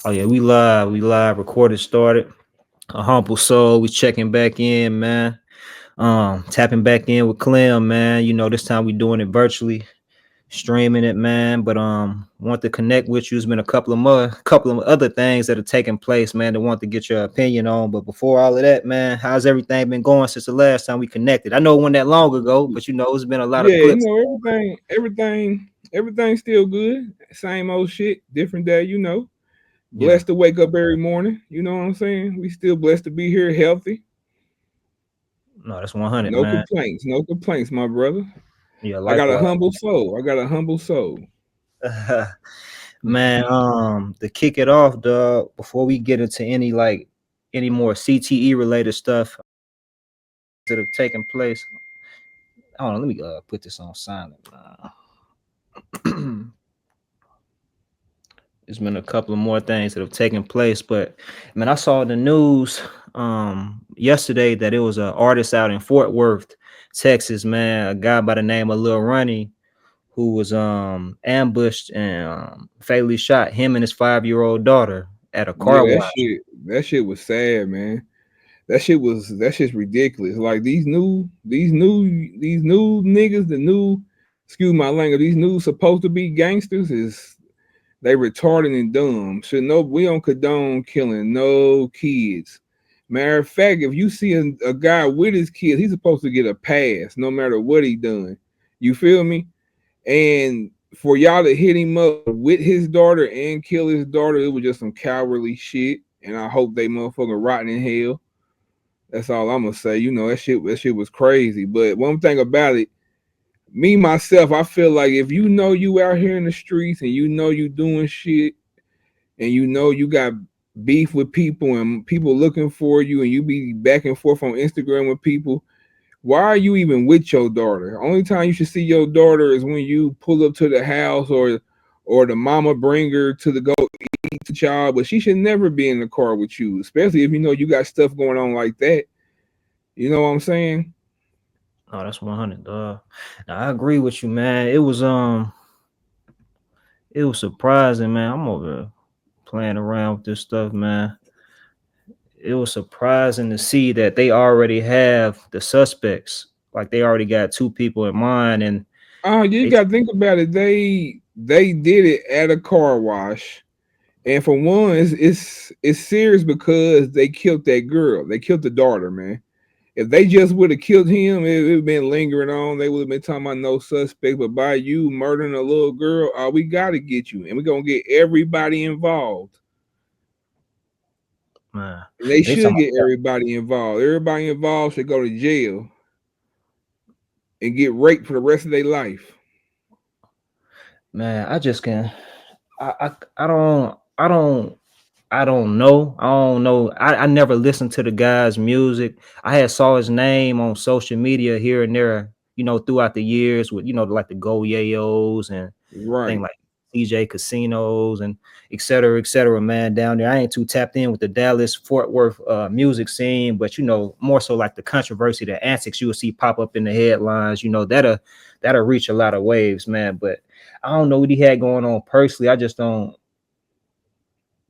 Oh yeah, we live, recorded, started. A humble soul, we checking back in, man. Tapping back in with Clem, man. This time we doing it virtually, streaming it, man. But want to connect with you. There's been a couple of other things that are taking place, man. That want to get your opinion on. But before all of that, man, how's everything been going since the last time we connected? I know it wasn't that long ago, but it's been a lot of Yeah, clips. everything's still good. Same old shit, different day. Yeah, Blessed to wake up every morning. You know what I'm saying? We still blessed to be here, healthy. no, that's 100, No man. complaints, no complaints, my brother. Yeah, I got a likewise. humble soul. I got a humble soul. Man, to kick it off, dog, before we get into any more CTE related stuff that have taken place. I don't know, let me put this on silent. There's been a couple of more things that have taken place, but man, I saw in the news yesterday that it was an artist out in Fort Worth, Texas, man, a guy by the name of Lil Ronnie who was ambushed and fatally shot, him and his 5-year-old daughter, at a car Yeah, wash. that shit was sad, man. That shit's ridiculous. Like these new niggas, excuse my language, these new supposed to be gangsters is they retarded and dumb. Should no, we don't condone killing no kids. Matter of fact, if you see a guy with his kids, he's supposed to get a pass, no matter what he done. You feel me? And for y'all to hit him up with his daughter and kill his daughter, it was just some cowardly shit. And I hope they motherfucker rotten in hell. That's all I'm gonna say. That shit was crazy. But one thing about it, me myself, I feel like if you know you out here in the streets and you know you doing shit and you know you got beef with people and people looking for you and you be back and forth on Instagram with people, why are you even with your daughter? Only time you should see your daughter is when you pull up to the house or the mama bring her to the go eat the child, but she should never be in the car with you, especially if you know you got stuff going on like that. You know what I'm saying? Oh, that's 100. Now, I agree with you, man. It was surprising, man. I'm over here playing around with this stuff, man. It was surprising to see that they already have the suspects. Like they already got two people in mind, and You they got to think about it. They did it at a car wash, and for one, it's serious because they killed that girl. They killed the daughter, man. If they just would have killed him, it would have been lingering on. They would have been talking about no suspect. But by you murdering a little girl, we got to get you, and we're gonna get everybody involved. man, And they they should talking get about, everybody involved. Everybody involved should go to jail and get raped for the rest of their life. man. I just can. I don't know. I don't know. I never listened to the guy's music. I had saw his name on social media here and there, throughout the years with, like the Go Yayos and thing Right. like CJ Casinos and et cetera, man, down there. I ain't too tapped in with the Dallas Fort Worth music scene, but more so like the controversy, the antics you will see pop up in the headlines, that'll reach a lot of waves, man. But I don't know what he had going on personally. I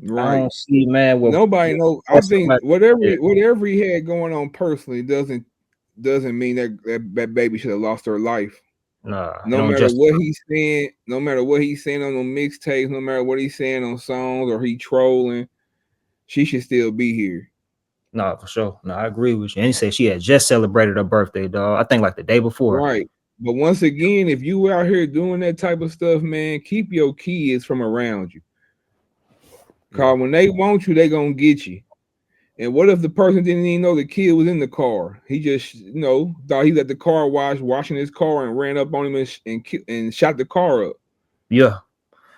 Right. don't see, man, Nobody know. I what think somebody did. whatever he had going on personally doesn't mean that baby should have lost her life. Nah, it No don't matter justify. what he's saying, no matter what he's saying on the mixtapes, no matter what he's saying on songs or he trolling, she should still be here. Nah, for sure. No, I agree with you. And he said she had just celebrated her birthday, dog. I think like the day before. Right. But once again, if you out here doing that type of stuff, man, keep your kids from around you. Yeah. Cause when they want you, they gonna get you. And what if the person didn't even know the kid was in the car? He just, thought he was at the car wash, washing his car, and ran up on him and shot the car up. Yeah.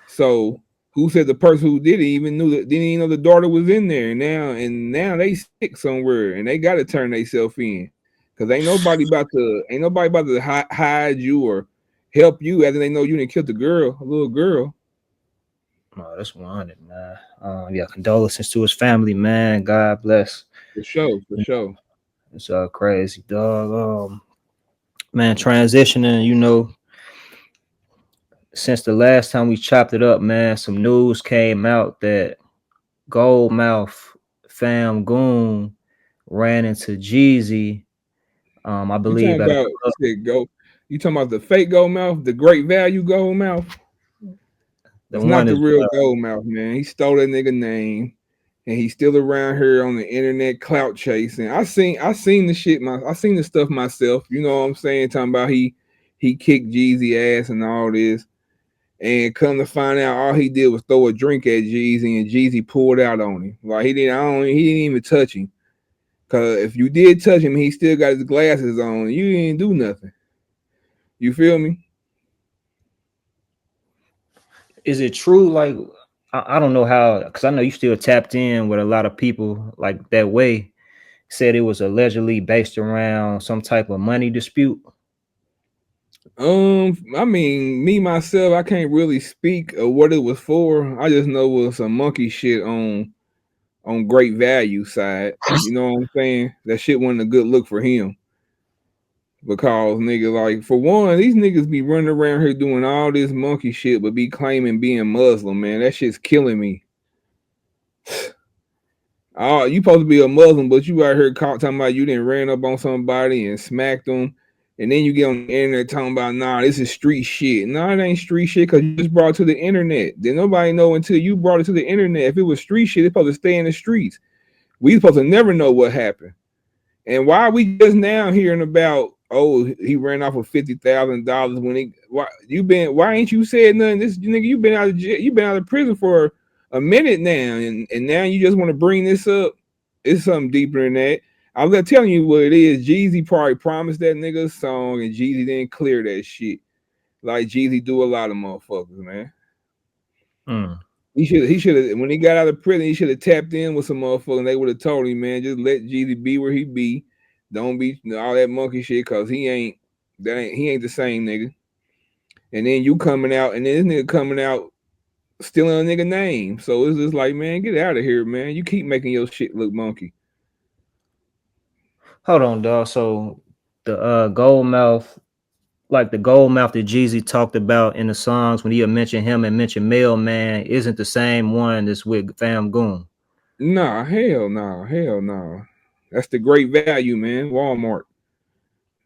So who said the person who did it even didn't even know the daughter was in there? And now they sick somewhere and they got to turn themselves in because ain't nobody about to hide you or help you after they know you didn't kill the girl, a little girl. No, that's 100, man. Yeah, condolences to his family, man. God bless. For sure, for sure. It's crazy, dog. Man, transitioning, since the last time we chopped it up, man, some news came out that Goldmouf Famgoon ran into Jeezy. I You believe talking at a about club. said go? You talking about the fake gold mouth, the great value gold mouth? The It's not one the is real gold mouth, man. He stole that nigga name, and he's still around here on the internet clout chasing. I seen the shit. I seen the stuff myself. You know what I'm saying? Talking about he kicked Jeezy ass and all this, and come to find out, all he did was throw a drink at Jeezy, and Jeezy pulled out on him. Like he didn't even touch him. Cause if you did touch him, he still got his glasses on. You didn't do nothing. You feel me? is it true? Like I don't know how, because I know you still tapped in with a lot of people like that way. Said it was allegedly based around some type of money dispute. I mean, me myself, I can't really speak of what it was for. I just know it was some monkey shit on great value side. You know what I'm saying? That shit wasn't a good look for him. Because nigga, like for one, these niggas be running around here doing all this monkey shit, but be claiming being Muslim, man. That shit's killing me. Oh, you supposed to be a Muslim, but you out here talking about you didn't ran up on somebody and smacked them, and then you get on the internet talking about nah, this is street shit. Nah, it ain't street shit because you just brought it to the internet. Then nobody know until you brought it to the internet. If it was street shit, it's supposed to stay in the streets. We supposed to never know what happened. And why are we just now hearing about? Oh, he ran off with $50,000 when he. Why you been? Why ain't you said nothing? This nigga, you been out of jail, you been out of prison for a minute now, and now you just want to bring this up. It's something deeper than that. I'm not telling you what it is. Jeezy probably promised that nigga a song, and Jeezy didn't clear that shit. Like Jeezy do a lot of motherfuckers, man. Mm. He should have when he got out of prison, he should have tapped in with some motherfucker and they would have told him, man, just let Jeezy be where he be. Don't be all that monkey shit cause he ain't the same nigga. And then you coming out and then this nigga coming out stealing a nigga name. So it's just like, man, get out of here, man. You keep making your shit look monkey. Hold on, dog. So the gold mouth, like the gold mouth that Jeezy talked about in the songs when he had mentioned him and mentioned Mailman, isn't the same one that's with Fam Goon. Nah, hell no, hell no. That's the great value, man. Walmart.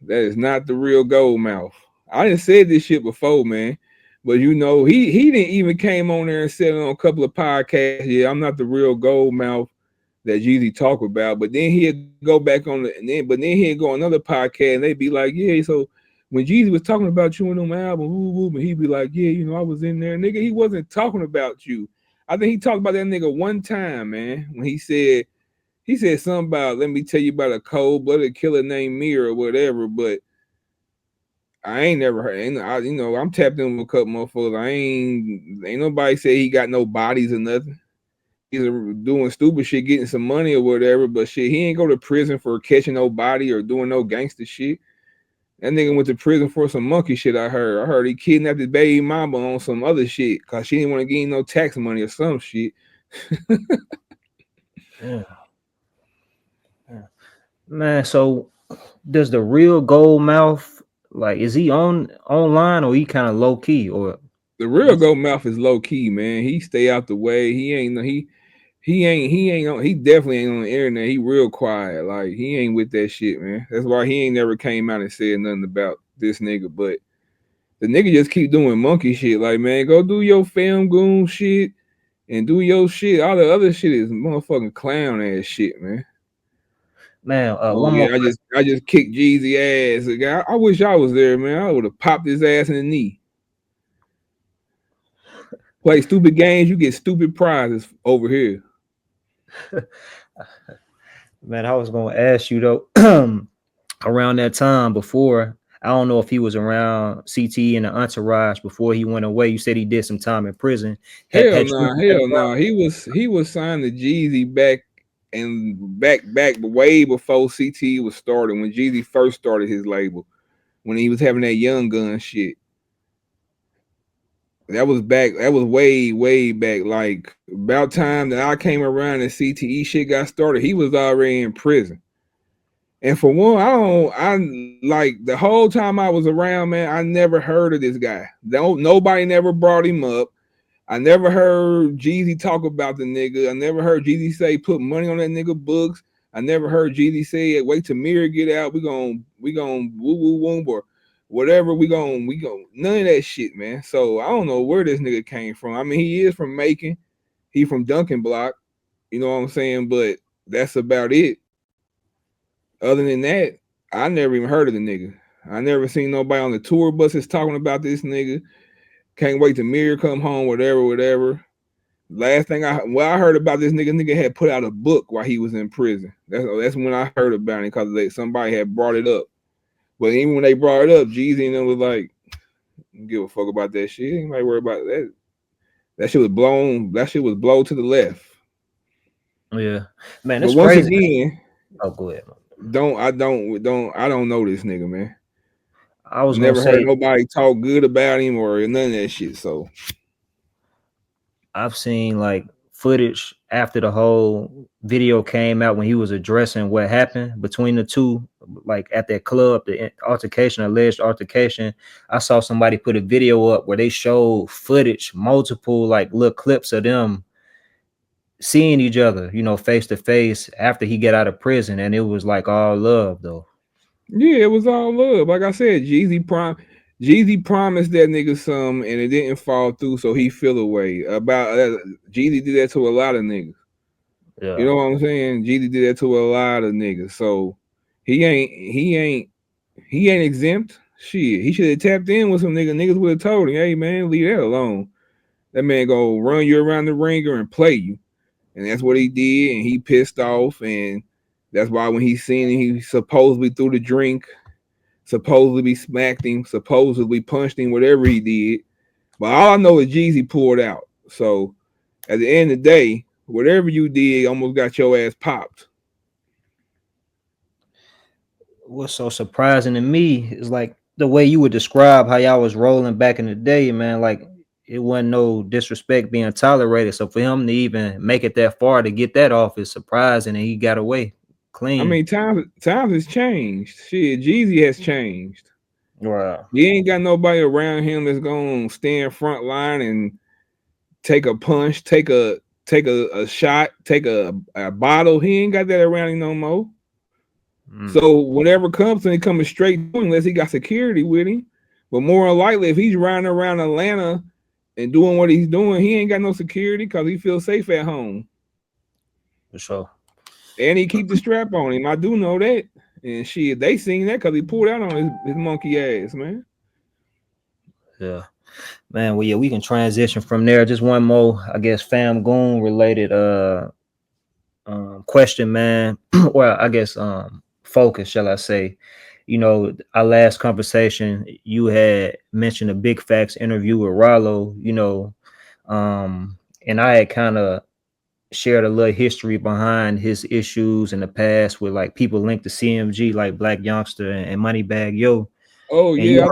That is not the real gold mouth. I didn't said this shit before, man. But you know, he didn't even came on there and said on a couple of podcasts, yeah, I'm not the real gold mouth that Jeezy talk about. But then he'd go back on the but then he'd go on another podcast and they'd be like, yeah, so when Jeezy was talking about you in them album, and he'd be like, yeah, you know, I was in there, nigga. He wasn't talking about you. I think he talked about that nigga one time, man, when he said something about let me tell you about a cold blooded killer named Mir or whatever, but I ain't never heard. You know, I'm tapped in with a couple motherfuckers. Ain't nobody say he got no bodies or nothing. He's doing stupid shit, getting some money or whatever. But shit, he ain't go to prison for catching no body or doing no gangster shit. That nigga went to prison for some monkey shit. I heard he kidnapped his baby mama on some other shit because she didn't want to get no tax money or some shit. Yeah. Yeah. Man, so does the real gold mouth, like, is he on online or he kind of low key or The real what's Gold Mouth is low key, man. He stay out the way. He definitely ain't on the internet. He real quiet. Like he ain't with that shit, man. That's why he ain't never came out and said nothing about this nigga. But the nigga just keep doing monkey shit. Like, man, go do your Famgoon shit and do your shit. All the other shit is motherfucking clown ass shit, man. man? Oh One more yeah, I just kicked Jeezy ass. I wish I was there, man. I would have popped his ass in the knee. Play stupid games, you get stupid prizes over here. man, I was gonna ask you though, around that time before, I don't know if he was around CTE and the entourage before he went away. You said he did some time in prison. Hell Had nah, Jeezy been hell around? nah. He was signed to Jeezy back way before CT was started when Jeezy first started his label when he was having that Young Gun shit. That was way back. Like about time that I came around and CTE shit got started, he was already in prison. And for one, I like the whole time I was around, man, I never heard of this guy. Nobody never brought him up. I never heard Jeezy talk about the nigga. I never heard Jeezy say put money on that nigga books. I never heard Jeezy say wait till Mirror get out. We gon' woo woo woo or whatever. We gon' none of that shit, man. So I don't know where this nigga came from. I mean, he is from Macon. He from Duncan Block. You know what I'm saying? But that's about it. Other than that, I never even heard of the nigga. I never seen nobody on the tour buses talking about this nigga. Can't wait to Mirror come home, whatever, whatever. Last thing I heard about this nigga had put out a book while he was in prison. That's when I heard about it because somebody had brought it up. But even when they brought it up, Jeezy and them was like, don't give a fuck about that shit. Anybody worry about that? That shit was blown. That shit was blown to the left. Yeah, man, But it's once crazy. again, Oh, go ahead. I don't know this nigga, man. I was gonna Never heard say nobody talk good about him or none of that shit. So I've seen like footage after the whole video came out when he was addressing what happened between the two, like at that club, the altercation, alleged altercation. I saw somebody put a video up where they showed footage, multiple like little clips of them seeing each other, face to face after he got out of prison, and it was like all love though. yeah, it was all love. Like I said, Jeezy promised that nigga some, and it didn't fall through, so he feel away about Jeezy did that to a lot of niggas. You Yeah, know what I'm saying? Jeezy did that to a lot of niggas. So he ain't he ain't he ain't exempt. Shit, he should have tapped in with some niggas. Niggas would have told him, "Hey man, leave that alone. That man go run you around the ringer and play you." And that's what he did, and he pissed off, and that's why when he seen him, he supposedly threw the drink, supposedly smacked him, supposedly punched him, whatever he did. But all I know is Jeezy pulled out. So at the end of the day, whatever you did almost got your ass popped. what's so surprising to me is like the way you would describe how y'all was rolling back in the day, man. Like it wasn't no disrespect being tolerated. So for him to even make it that far to get that off is surprising, and he got away I clean. mean, times has changed. Shit, Jeezy has changed. Wow. He ain't got nobody around him that's gonna stand front line and take a punch, take a shot, take a bottle. He ain't got that around him no more. Mm, So whatever comes to him coming straight to him, unless he got security with him. But more than likely, if he's riding around Atlanta and doing what he's doing, he ain't got no security because he feels safe at home. for sure. And he keep the strap on him. I do know that. And shit, they seen that because he pulled out on his monkey ass, man. Yeah. Man, well, yeah, we can transition from there. Just one more, I guess, Famgoon related question, man. Well, I guess focus, shall I say. Our last conversation, you had mentioned a Big Facts interview with Ralo, and I had kind of shared a little history behind his issues in the past with like people linked to CMG like Black Youngster and Moneybag Yo. Oh And you yeah,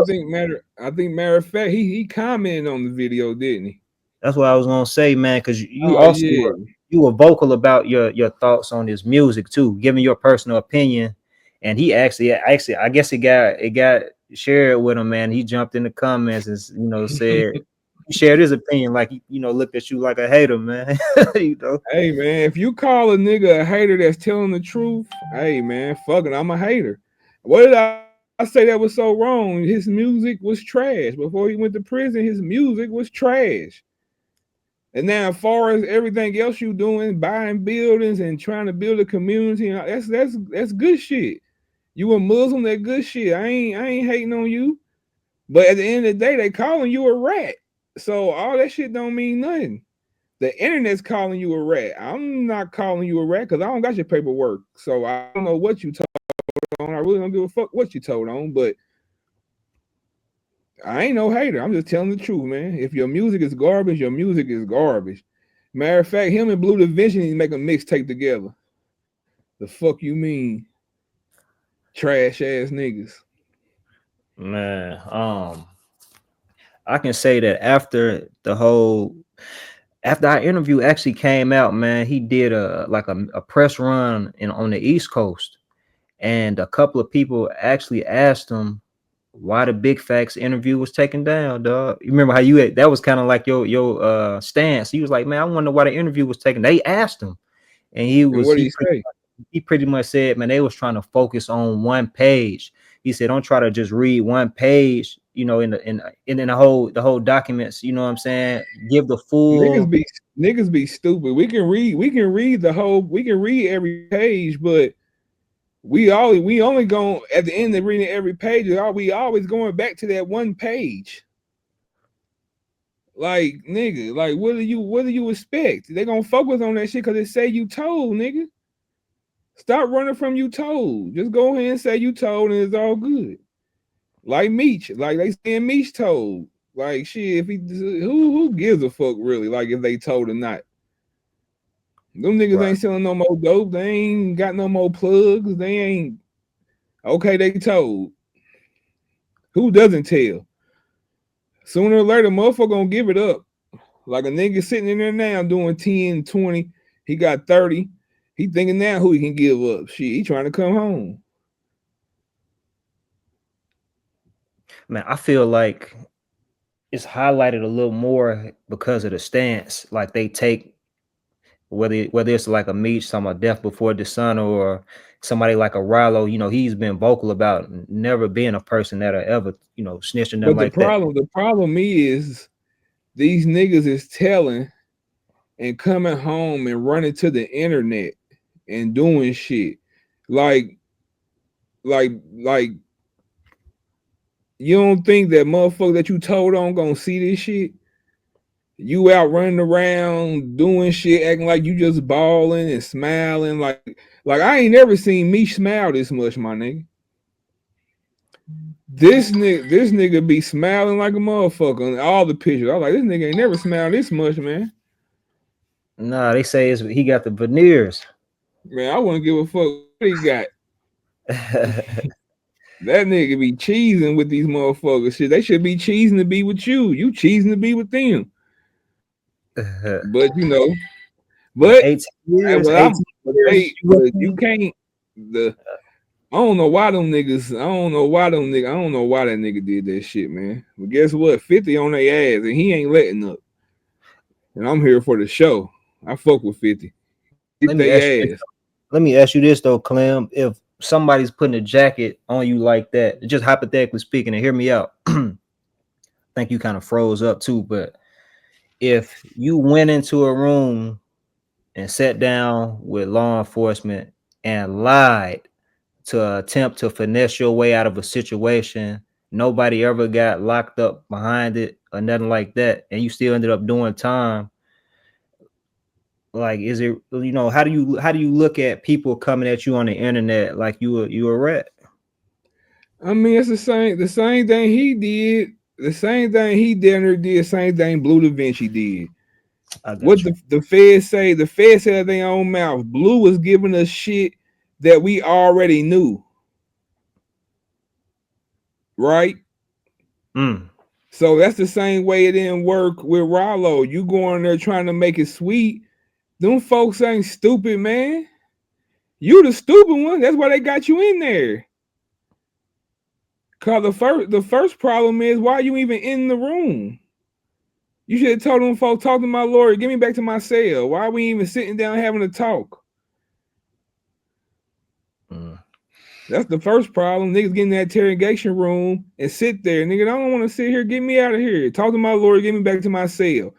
I think matter of fact, he commented on the video, didn't he? That's what I was gonna say, man, because you Oh also yeah. you were vocal about your thoughts on his music too, giving your personal opinion. And he actually, I guess it got shared with him, man. He jumped in the comments and said he shared his opinion, like looked at you like a hater, man. you know, Hey man, if you call a nigga a hater that's telling the truth, hey man, fuck it, I'm a hater. What did I say that was so wrong? His music was trash. Before he went to prison, his music was trash. And now, as far as everything else you doing, buying buildings and trying to build a community, that's good shit. You a Muslim, that good shit. I ain't hating on you. But at the end of the day, they calling you a rat. So all that shit don't mean nothing. The internet's calling you a rat. I'm not calling you a rat because I don't got your paperwork. So I don't know what you told on. I really don't give a fuck what you told on, but I ain't no hater. I'm just telling the truth, man. If your music is garbage, your music is garbage. Matter of fact, him and Blue Division need to make a mixtape together. The fuck you mean? Trash ass niggas. man. I can say that after our interview actually came out, man, he did a press run on the East Coast, and a couple of people actually asked him why the Big Facts interview was taken down, dog. You remember how you had, that was kind of like your stance. He was like, man, I wonder why the interview was taken. They asked him, and And what did he say? he pretty much said, man, they was trying to focus on one page. He said, don't try to just read one page, you know, in the whole documents, you know what I'm saying? Give the Niggas full be niggas be stupid. We can read the whole, we can read every page, but we only going at the end of reading every page. We always going back to that one page. Like nigga, like what do you expect? They gonna focus on that shit because it say you told, nigga. Stop running from you told. Just go ahead and say you told, and it's all good. Like Meech, like they saying Meech told. Like shit, if he who gives a fuck really? Like if they told or not. Them niggas right. ain't selling no more dope. They ain't got no more plugs. They ain't okay. They told. Who doesn't tell? Sooner or later, motherfucker gonna give it up. Like a nigga sitting in there now doing 10, 20. He got 30. He thinking now who he can give up. Shit, he trying to come home. Man, I feel like it's highlighted a little more because of the stance. Like they take whether it's like a Meech talking about death before dishonor or somebody like a Ralo, you know, he's been vocal about never being a person that'll ever, you know, snitch or nothing But like that. the problem is these niggas is telling and coming home and running to the internet and doing shit. Like you don't think that motherfucker that you told on gonna see this shit? You out running around doing shit, acting like you just balling and smiling. Like I ain't never seen me smile this much, my nigga. This nigga be smiling like a motherfucker on all the pictures. I was like, this nigga ain't never smiled this much, man. Nah, they say he got the veneers. Man, I wouldn't give a fuck what he got. That nigga be cheesing with these motherfuckers. Shit, they should be cheesing to be with you. You cheesing to be with them. But you know, but 18 years, well, 18 years. but you can't. I don't know why them niggas. I don't know why that nigga did that shit, man. But guess what? 50 on their ass, and he ain't letting up. And I'm here for the show. I fuck with 50. Get their ass. Let me ask you this though, Clem. If somebody's putting a jacket on you like that, just hypothetically speaking, and hear me out. I think you kind of froze up too, but if you went into a room and sat down with law enforcement and lied to attempt to finesse your way out of a situation, nobody ever got locked up behind it or nothing like that, and you still ended up doing time. Like, is it, you know, how do you look at people coming at you on the internet like you a rat? I mean, it's the same thing he did. The same thing he did, same thing Blue Da Vinci did. What the feds say, the feds said their own mouth. Blue was giving us shit that we already knew. Right? So that's the same way it didn't work with Ralo. You go in there trying to make it sweet. Them folks ain't stupid, man. You the stupid one. That's why they got you in there. Cause the first problem is why you even in the room. You should have told them folks, talk to my lawyer, get me back to my cell. Why are we even sitting down having a talk? That's the first problem. Niggas get in that interrogation room and sit there. Nigga, I don't want to sit here. Get me out of here. Talk to my lawyer, get me back to my cell.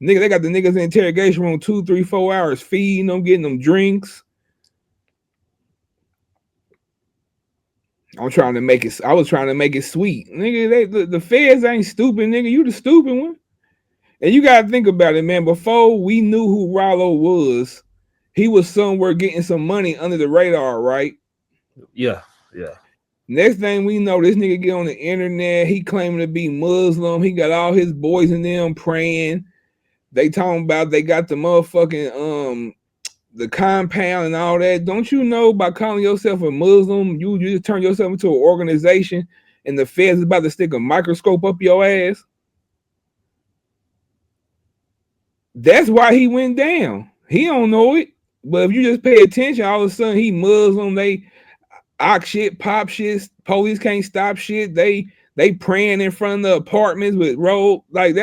Nigga, they got the niggas in the interrogation room 2, 3, 4 hours, feeding them, getting them drinks. I was trying to make it sweet. Nigga, the feds ain't stupid, nigga. You the stupid one. And you gotta think about it, man. Before we knew who Ralo was, he was somewhere getting some money under the radar, right? Yeah. Next thing we know, this nigga get on the internet. He claiming to be Muslim. He got all his boys in them praying. They talking about they got the motherfucking the compound and all that. Don't you know by calling yourself a Muslim, you just turn yourself into an organization, and the feds is about to stick a microscope up your ass? That's why he went down. He don't know it, but if you just pay attention, all of a sudden he Muslim. They ox shit, pop shit. Police can't stop shit. They They praying in front of the apartments with robe. Like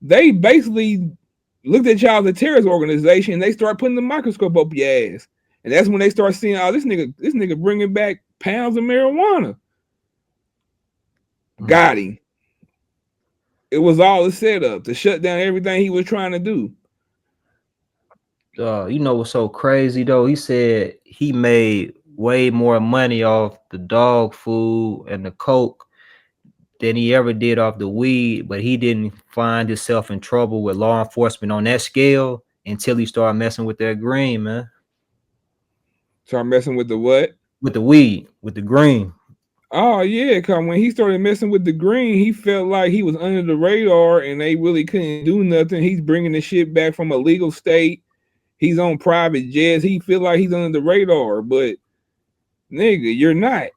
they basically looked at y'all as a terrorist organization. And they start putting the microscope up your ass, and that's when they start seeing, oh, this nigga bringing back pounds of marijuana. Got him. It was all a setup to shut down everything he was trying to do. You know what's so crazy though? He said he made way more money off the dog food and the coke than he ever did off the weed, but he didn't find himself in trouble with law enforcement on that scale until he started messing with that green, man. Start messing with the what? With the weed, with the green. Oh yeah, cause when he started messing with the green, he felt like he was under the radar and they really couldn't do nothing. He's bringing the shit back from a legal state. He's on private jets. He feel like he's under the radar, but nigga, you're not.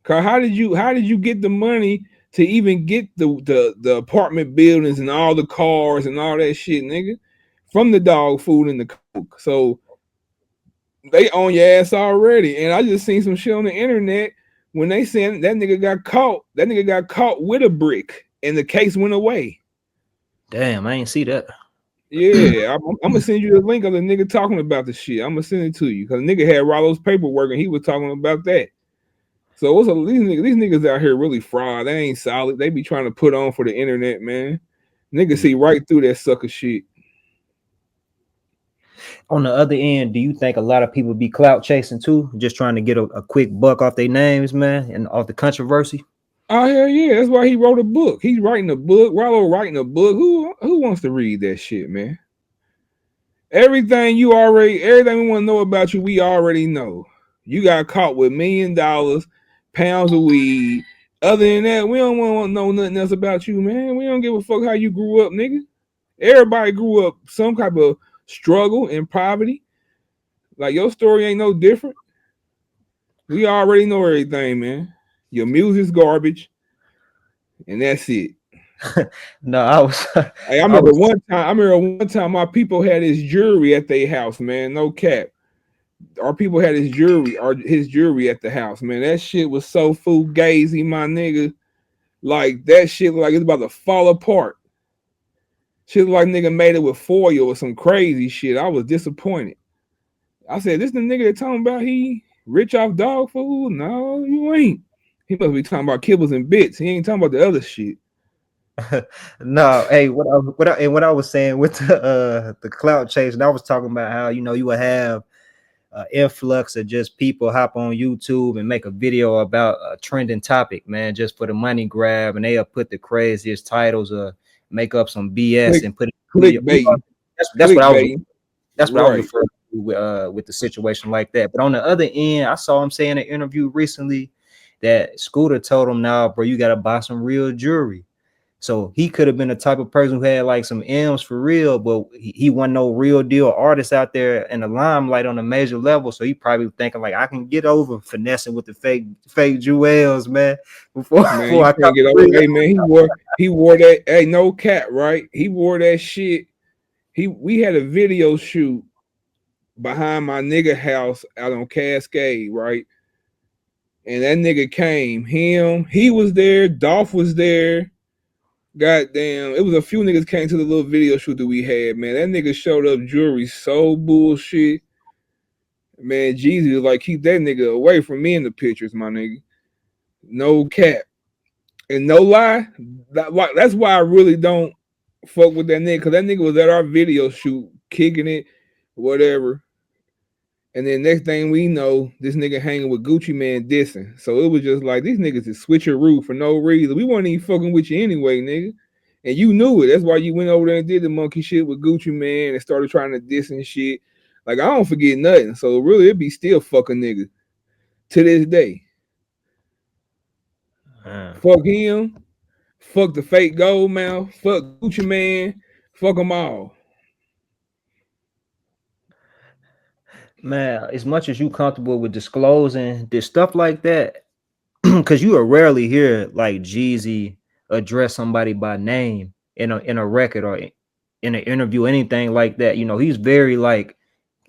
Cause how did you get the money to even get the apartment buildings and all the cars and all that shit, nigga? From the dog food and the coke. So they own your ass already. And I just seen some shit on the internet when they said that nigga got caught with a brick and the case went away. Damn, I ain't see that. Yeah, I'm gonna send you the link of the nigga talking about the shit. I'm gonna send it to you because nigga had Ralo's paperwork and he was talking about that. So what's these niggas out here really fraud? They ain't solid. They be trying to put on for the internet, man. Niggas see right through that sucker shit. On the other end, do you think a lot of people be clout chasing too, just trying to get a quick buck off their names, man, and off the controversy? Oh hell yeah, that's why he wrote a book. He's writing a book. Ralo writing a book. Who wants to read that shit, man? Everything we want to know about you, we already know. You got caught with $1 million, pounds of weed. Other than that, we don't want to know nothing else about you, man. We don't give a fuck how you grew up, nigga. Everybody grew up some type of struggle and poverty. Like your story ain't no different. We already know everything, man. Your music's garbage, and that's it. No, I was. Hey, I remember one time my people had his jewelry at their house, man. No cap. Our people had his jewelry at the house, man. That shit was so fugazi, my nigga. Like that shit like it's about to fall apart. Shit like nigga made it with foil or some crazy shit. I was disappointed. I said, this the nigga that talking about he rich off dog food? No, you ain't. He must be talking about kibbles and bits. He ain't talking about the other shit. No, hey, what I was saying with the clout chase, and I was talking about how you would have influx of just people hop on YouTube and make a video about a trending topic, man, just for the money grab, and they'll put the craziest titles or make up some BS and put it clickbait. That's what I was referring to with the situation like that. But on the other end, I saw him say in an interview recently that Scooter told him, "Nah, bro, you gotta buy some real jewelry." So he could have been the type of person who had like some M's for real, but he wasn't no real deal artist out there in the limelight on a major level. So he probably thinking like, I can get over finessing with the fake jewels, man. Before I can't get over. Hey man, he wore that. Hey, no cap, right? He wore that shit. We had a video shoot behind my nigga house out on Cascade, right? And that nigga came. He was there. Dolph was there. Goddamn, it was a few niggas came to the little video shoot that we had, man. That nigga showed up jewelry so bullshit. Man, Jeezy was like, keep that nigga away from me in the pictures, my nigga. No cap. And no lie, that's why I really don't fuck with that nigga, because that nigga was at our video shoot, kicking it, whatever. And then next thing we know, this nigga hanging with Gucci Man dissing. So it was just like, these niggas is switcheroo for no reason. We weren't even fucking with you anyway, nigga. And you knew it. That's why you went over there and did the monkey shit with Gucci Man and started trying to diss and shit. Like, I don't forget nothing. So really, it be still fucking nigga to this day. Fuck him. Fuck the fake Gold Mouth. Fuck Gucci Man. Fuck them all. Man, as much as you comfortable with disclosing this stuff like that, because you will rarely hear like Jeezy address somebody by name in a record or in an interview, anything like that. He's very like,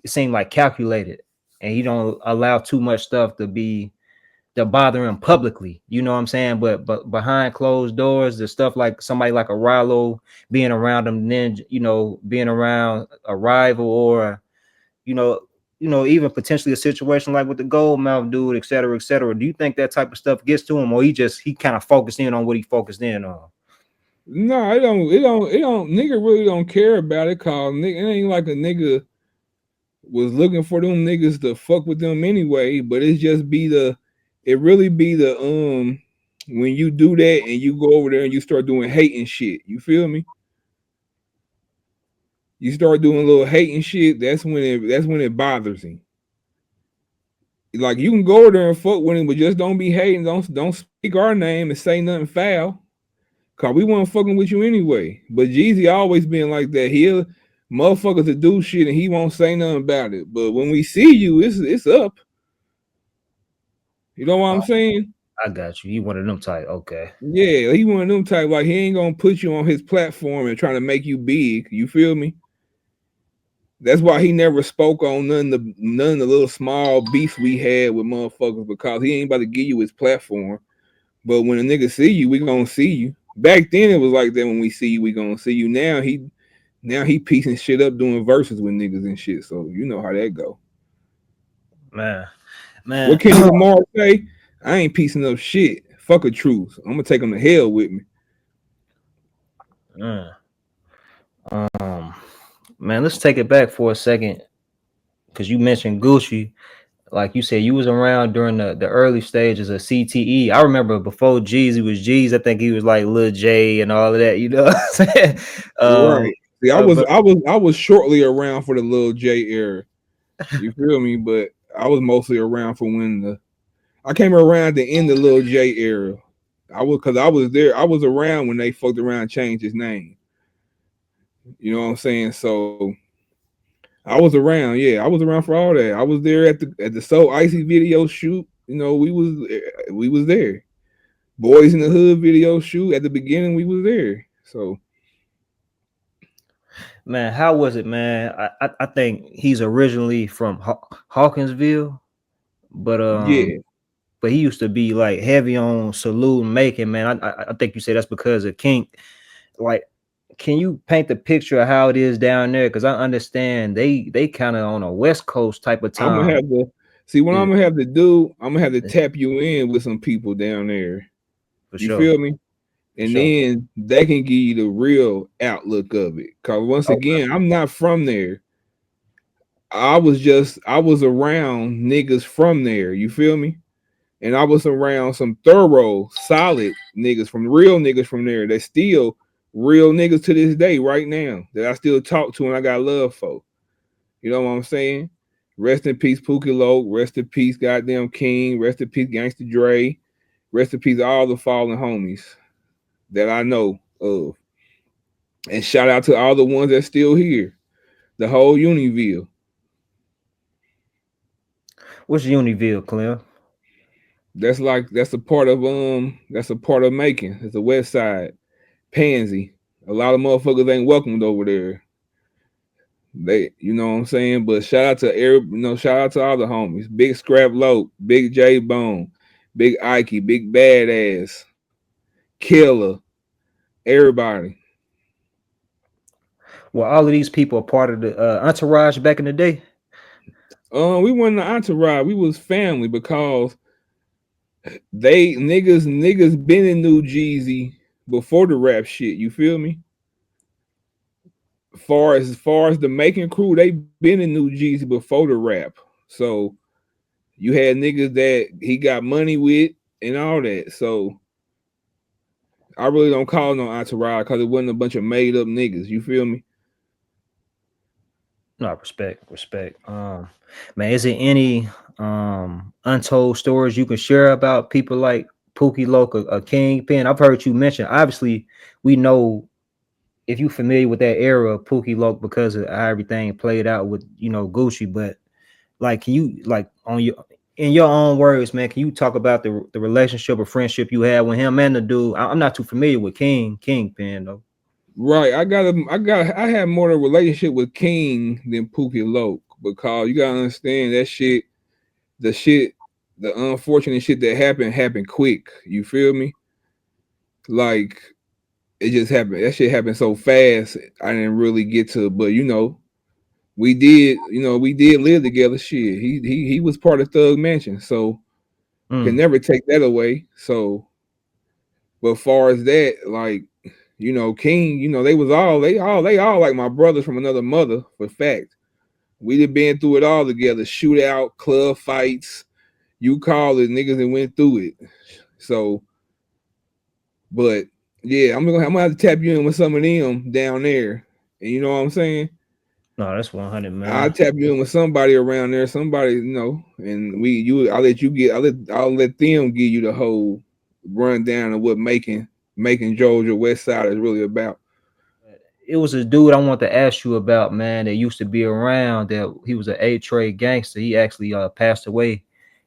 it seemed like calculated, and he don't allow too much stuff to be to bother him publicly. You know what I'm saying? But behind closed doors, the stuff like somebody like a Ralo being around him, then being around a rival or you know even potentially a situation like with the Gold Mouth dude, et cetera, et cetera. Do you think that type of stuff gets to him, or he kind of focused in on what he focused in on? No, it don't. Nigga really don't care about it. Cause nigga, it ain't like a nigga was looking for them niggas to fuck with them anyway. But it really be the when you do that and you go over there and you start doing hating shit. You feel me? You start doing a little hating shit. That's when it bothers him. Like you can go over there and fuck with him, but just don't be hating. Don't speak our name and say nothing foul. Cause we weren't fucking with you anyway. But Jeezy always been like that. He'll motherfuckers to do shit and he won't say nothing about it. But when we see you, it's up. You know what I'm Oh, saying? I got you. He one of them type. Okay. Yeah, he one of them type. Like he ain't gonna put you on his platform and trying to make you big. You feel me? That's why he never spoke on none of the little small beefs we had with motherfuckers because he ain't about to give you his platform. But when a nigga see you, we gonna see you. Back then it was like that. When we see you, we gonna see you. Now he piecing shit up doing verses with niggas and shit. So you know how that go. Man, man. What Kendrick Lamar say? I ain't piecing up shit. Fuck a truth. I'm gonna take him to hell with me. Mm. um Man, let's take it back for a second because you mentioned Gucci. Like you said, you was around during the early stages of CTE. I remember before Jeezy was Jeezy. I think he was like Lil J and all of that. You know what I'm saying? Right. See, I was But I was I was shortly around for the Lil J era. You feel me? But I was mostly around for when I came around the end of the Lil J era. I was there. I was around when they fucked around and changed his name. You know what I'm saying? So I was around. Yeah, I was around for all that. I was there at the So Icy video shoot. You know, we was there. Boys in the Hood video shoot at the beginning. We was there. So man, how was it, man? I think he's originally from Hawkinsville, but yeah, he used to be like heavy on Salute and Macon, man. I think you said that's because of King. Like, can you paint the picture of how it is down there? Because I understand they kind of on a West Coast type of I'm gonna time. have to see what Yeah, I'm gonna have to do. I'm gonna have to yeah, tap you in with some people down there. for You sure, feel me? for And sure. then they can give you the real outlook of it. Cause once Okay, again, I'm not from there. I was around niggas from there. You feel me? And I was around some thorough, solid niggas from there. That still real niggas to this day, right now, that I still talk to and I got love for. You know what I'm saying? Rest in peace, Pookie Loke. Rest in peace, goddamn King. Rest in peace, Gangsta Dre. Rest in peace, all the fallen homies that I know of. And shout out to all the ones that's still here. The whole Univille. what's Univille, Clem? That's a part of Macon. It's the west side. Pansy. A lot of motherfuckers ain't welcomed over there. You know what I'm saying? But shout out to all the homies. Big Scrap Lope, Big J Bone, Big Ikey, Big Badass, Killer, everybody. Well, all of these people are part of the entourage back in the day. We wasn't an entourage. We was family because they niggas been in New Jeezy before the rap shit. You feel me? As far as the Macon crew, they been in New Jeezy before the rap. So you had niggas that he got money with and all that. So I really don't call no entourage because it wasn't a bunch of made up niggas. You feel me? No, respect. Man, is there any untold stories you can share about people like Pookie Loke, a Kingpin? I've heard you mention. Obviously, we know if you familiar with that era of Pookie Loke because of how everything played out with Gucci. But like, can you like on your in your own words, man? Can you talk about the relationship or friendship you had with him and the dude? I'm not too familiar with Kingpin though. Right. I have more of a relationship with King than Pookie Loke because you gotta understand that shit, the shit the unfortunate shit that happened quick. You feel me? Like it just happened. That shit happened so fast. I didn't really get to, but we did live together. Shit, he was part of Thug Mansion, so can Mm. never take that away. So, but far as that, like King, they all like my brothers from another mother. For fact, we done been through it all together. Shootout, club fights, you call it, niggas and went through it. So, but yeah, I'm gonna have to tap you in with some of them down there. And you know what I'm saying? No, that's 100, I'll man. tap you in with somebody around there, somebody, and I'll let them give you the whole rundown of what making Georgia West Side is really about. It was a dude I want to ask you about, man, that used to be around. That he was an A-trade gangster. He actually passed away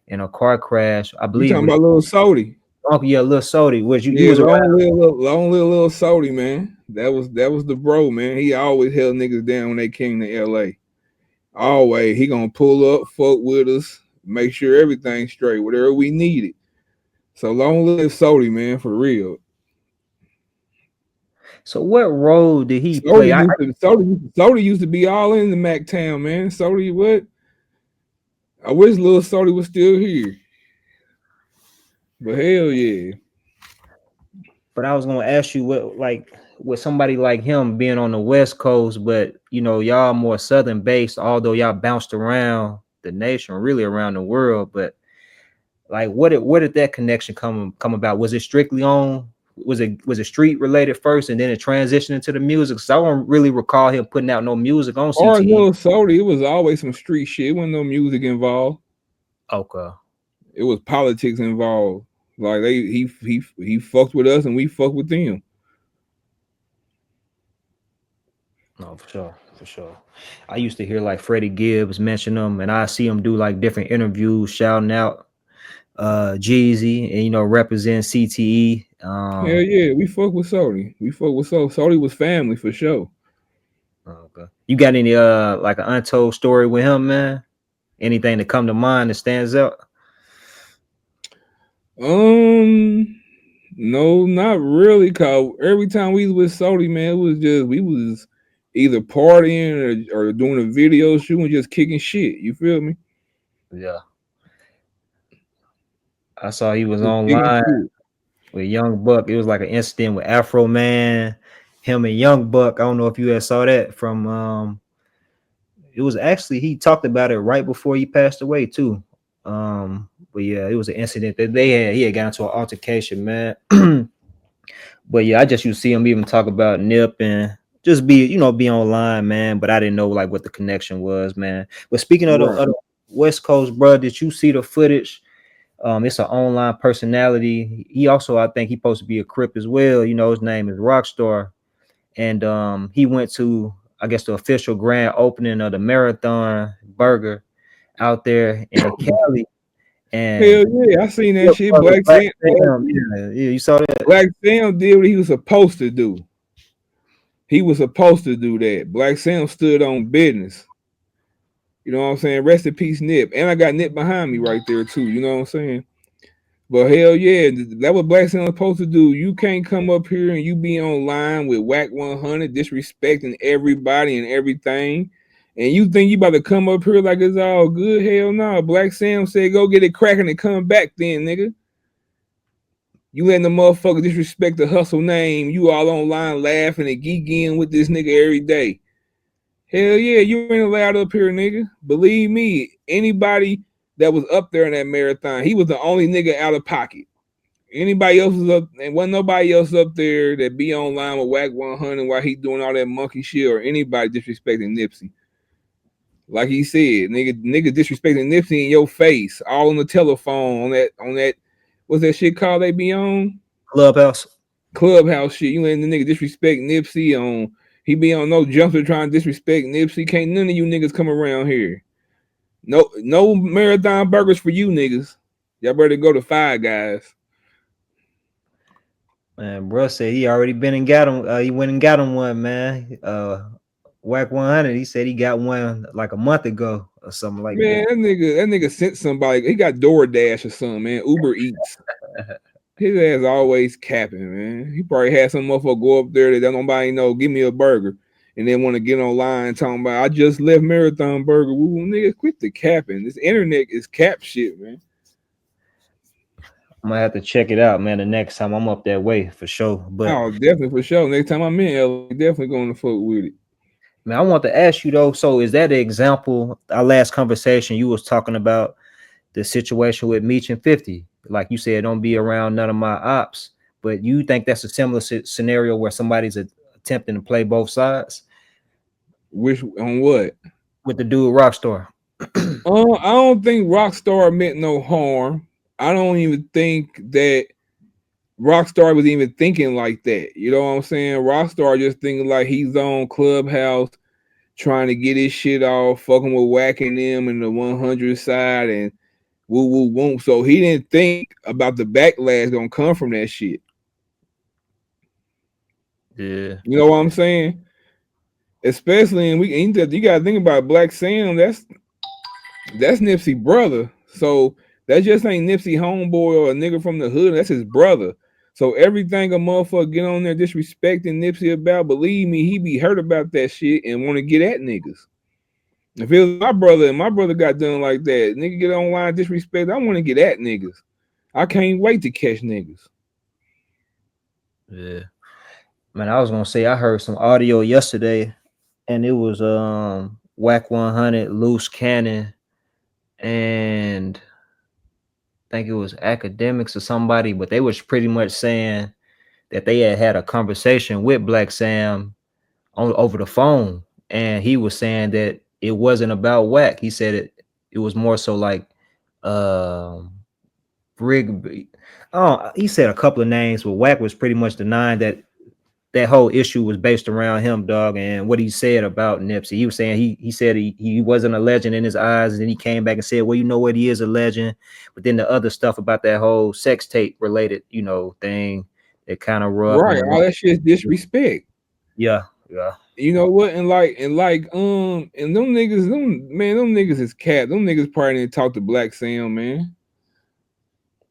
in a car crash. I You believe talking with about Little Sody? Uncle, yeah, Lil Sody. Was you Yeah, was around? long live little Sody, man. That was the bro, man. He always held niggas down when they came to LA. Always, he gonna pull up, fuck with us, make sure everything's straight, whatever we needed. So long live Sody, man, for real. So what role did he Sody play? used to Sody used to be all in the Mac town, man. Sody, what? I wish little Sody was still here, but hell yeah. But I was gonna ask you what, like, with somebody like him being on the West Coast, but y'all more Southern based, although y'all bounced around the nation, really around the world. But like, where did that connection come about? Was it strictly on? Was it street related first, and then it transitioned into the music? Because I don't really recall him putting out no music on Or as CTE. little Sody, it was always some street shit. It wasn't no music involved. Okay, It was politics involved. Like he fucked with us and we fucked with them. no, for sure, for sure. I used to hear like Freddie Gibbs mention them, and I see him do like different interviews, shouting out Jeezy and represent CTE. Hell yeah, we fuck with Sody. We fuck with Sody. Sody was family for sure. Okay. You got any like an untold story with him, man? Anything that come to mind that stands out? Um, no, not really. Cause every time we was with Sody, man, it was just we was either partying or doing a video shoot and just kicking shit. You feel me? Yeah. I saw he was Just kicking online shit. with Young Buck. It was like an incident with Afro Man, him and Young Buck. I don't know if you had saw that from it was actually, he talked about it right before he passed away too. But yeah, it was an incident that he had got into an altercation, man. But yeah, I just used to see him even talk about Nip and just be online, man. But I didn't know like what the connection was, man. But speaking of the Right. other West Coast, bro, did you see the footage? It's an online personality. He also, I think, he supposed to be a Crip as well. His name is Rockstar, and he went to, I guess, the official grand opening of the Marathon Burger out there in Cali, and Hell yeah, I seen that Flip shit. Brother Black Black Sam, Sam, yeah, you saw that. Black Sam did what he was supposed to do. He was supposed to do that. Black Sam stood on business. You know what I'm saying? Rest in peace, Nip. And I got Nip behind me right there too. You know what I'm saying? But hell yeah, that what Black Sam supposed to do. You can't come up here and you be online with Whack 100 disrespecting everybody and everything. And you think you about to come up here like it's all good? Hell no. Black Sam said go get it cracking and come back then, nigga. You letting the motherfucker disrespect the hustle name. You all online laughing and geeking with this nigga every day. Hell yeah, you ain't allowed up here, nigga. Believe me, anybody that was up there in that marathon, he was the only nigga out of pocket. Anybody else was up, and wasn't nobody else up there that be online with Whack 100 while he doing all that monkey shit or anybody disrespecting Nipsey. Like he said, nigga disrespecting Nipsey in your face, all on the telephone, on that, what's that shit called they be on? Clubhouse. Clubhouse shit. You letting the nigga disrespect Nipsey on, he be on no jumper trying to disrespect Nipsey. Can't none of you niggas come around here. No marathon burgers for you niggas. Y'all better go to Five Guys. Man, bro said he already been and got him. He went and got him one, man. Whack 100. He said he got one like a month ago or something like Man, that. that nigga sent somebody. He got DoorDash or something, man. Uber Eats. His ass always capping, man. He probably had some motherfucker go up there that don't nobody know, give me a burger, and then want to get online talking about I just left Marathon Burger. Woo, nigga, quit the capping. This internet is cap shit, man. I'm gonna have to check it out, man. The next time I'm up that way for sure. But Oh, definitely for sure. Next time I'm in LA, definitely going to fuck with it. man, I want to ask you though. So is that the example? Our last conversation, you was talking about the situation with Meech and 50. Like you said, don't be around none of my ops. But you think that's a similar scenario where somebody's attempting to play both sides Which on what? with the dude Rockstar? I don't think Rockstar meant no harm. I don't even think that Rockstar was even thinking like that. You know what I'm saying? Rockstar just thinking like he's on Clubhouse trying to get his shit off, fucking with whacking them in the 100 side and woo woo woo. So he didn't think about the backlash gonna come from that shit. Yeah. You know what I'm saying? Especially you gotta think about Black Sam. That's Nipsey brother. So that just ain't Nipsey homeboy or a nigga from the hood. That's his brother. So everything a motherfucker get on there disrespecting Nipsey about, believe me, he be hurt about that shit and want to get at niggas. If it was my brother and my brother got done like that, nigga get online disrespect, I want to get at niggas. I can't wait to catch niggas. Yeah. Man, I was gonna say I heard some audio yesterday and it was Whack 100, Loose Cannon, and I think it was Academics or somebody, but they was pretty much saying that they had a conversation with Black Sam over the phone, and he was saying that it wasn't about Whack. He said it was more so like um Brig. Oh, he said a couple of names, but Whack was pretty much denying that whole issue was based around him, dog, and what he said about Nipsey. He was saying he said he wasn't a legend in his eyes, and then he came back and said, well, you know what, he is a legend. But then the other stuff about that whole sex tape related, thing, it kind of rubbed him Right. the All wrong. that shit is disrespect. Yeah, yeah, You know what? And them niggas, them niggas is cat. Them niggas probably didn't talk to Black Sam, man.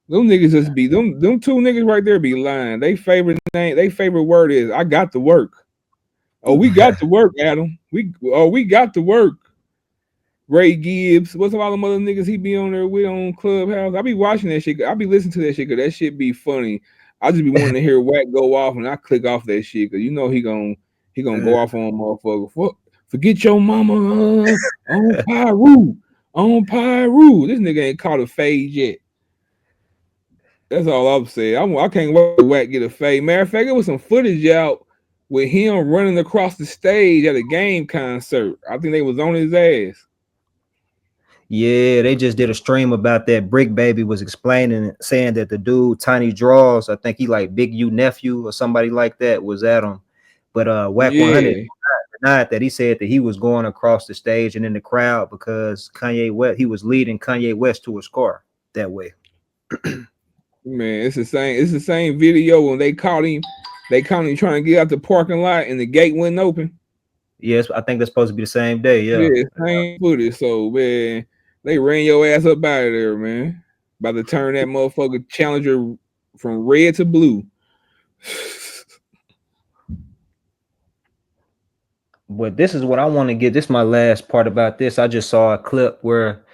Them niggas just be them two niggas right there be lying. They favorite word is I got to work. Oh, we got to work, Adam. We got to work. Ray Gibbs, what's all them other niggas he be on there with on Clubhouse? I be watching that shit. I be listening to that shit because that shit be funny. I just be wanting to hear Wack go off and I click off that shit because you know he gonna go off on motherfucker. Forget your mama on Pyru. On Pyru. This nigga ain't caught a fade yet. That's all I'm saying. I can't wait to Wack get a fade. Matter of fact, it was some footage out with him running across the stage at a game concert. I think they was on his ass. yeah. They just did a stream about that. Brick Baby was explaining it, saying that the dude Tiny Draws, I think he like Big U nephew or somebody like that, was at him. But Whack 100 Yeah. denied that. He said that he was going across the stage and in the crowd because Kanye West, he was leading Kanye West to his car that way. Man, it's the same. It's the same video when they caught him. They caught him trying to get out the parking lot and the gate wasn't open. Yes, I think that's supposed to be the same day. Yeah. Yeah, same footage. So man, they ran your ass up out of there, man. About to turn that motherfucker Challenger from red to blue. But this is what I want to get. This is my last part about this. I just saw a clip where,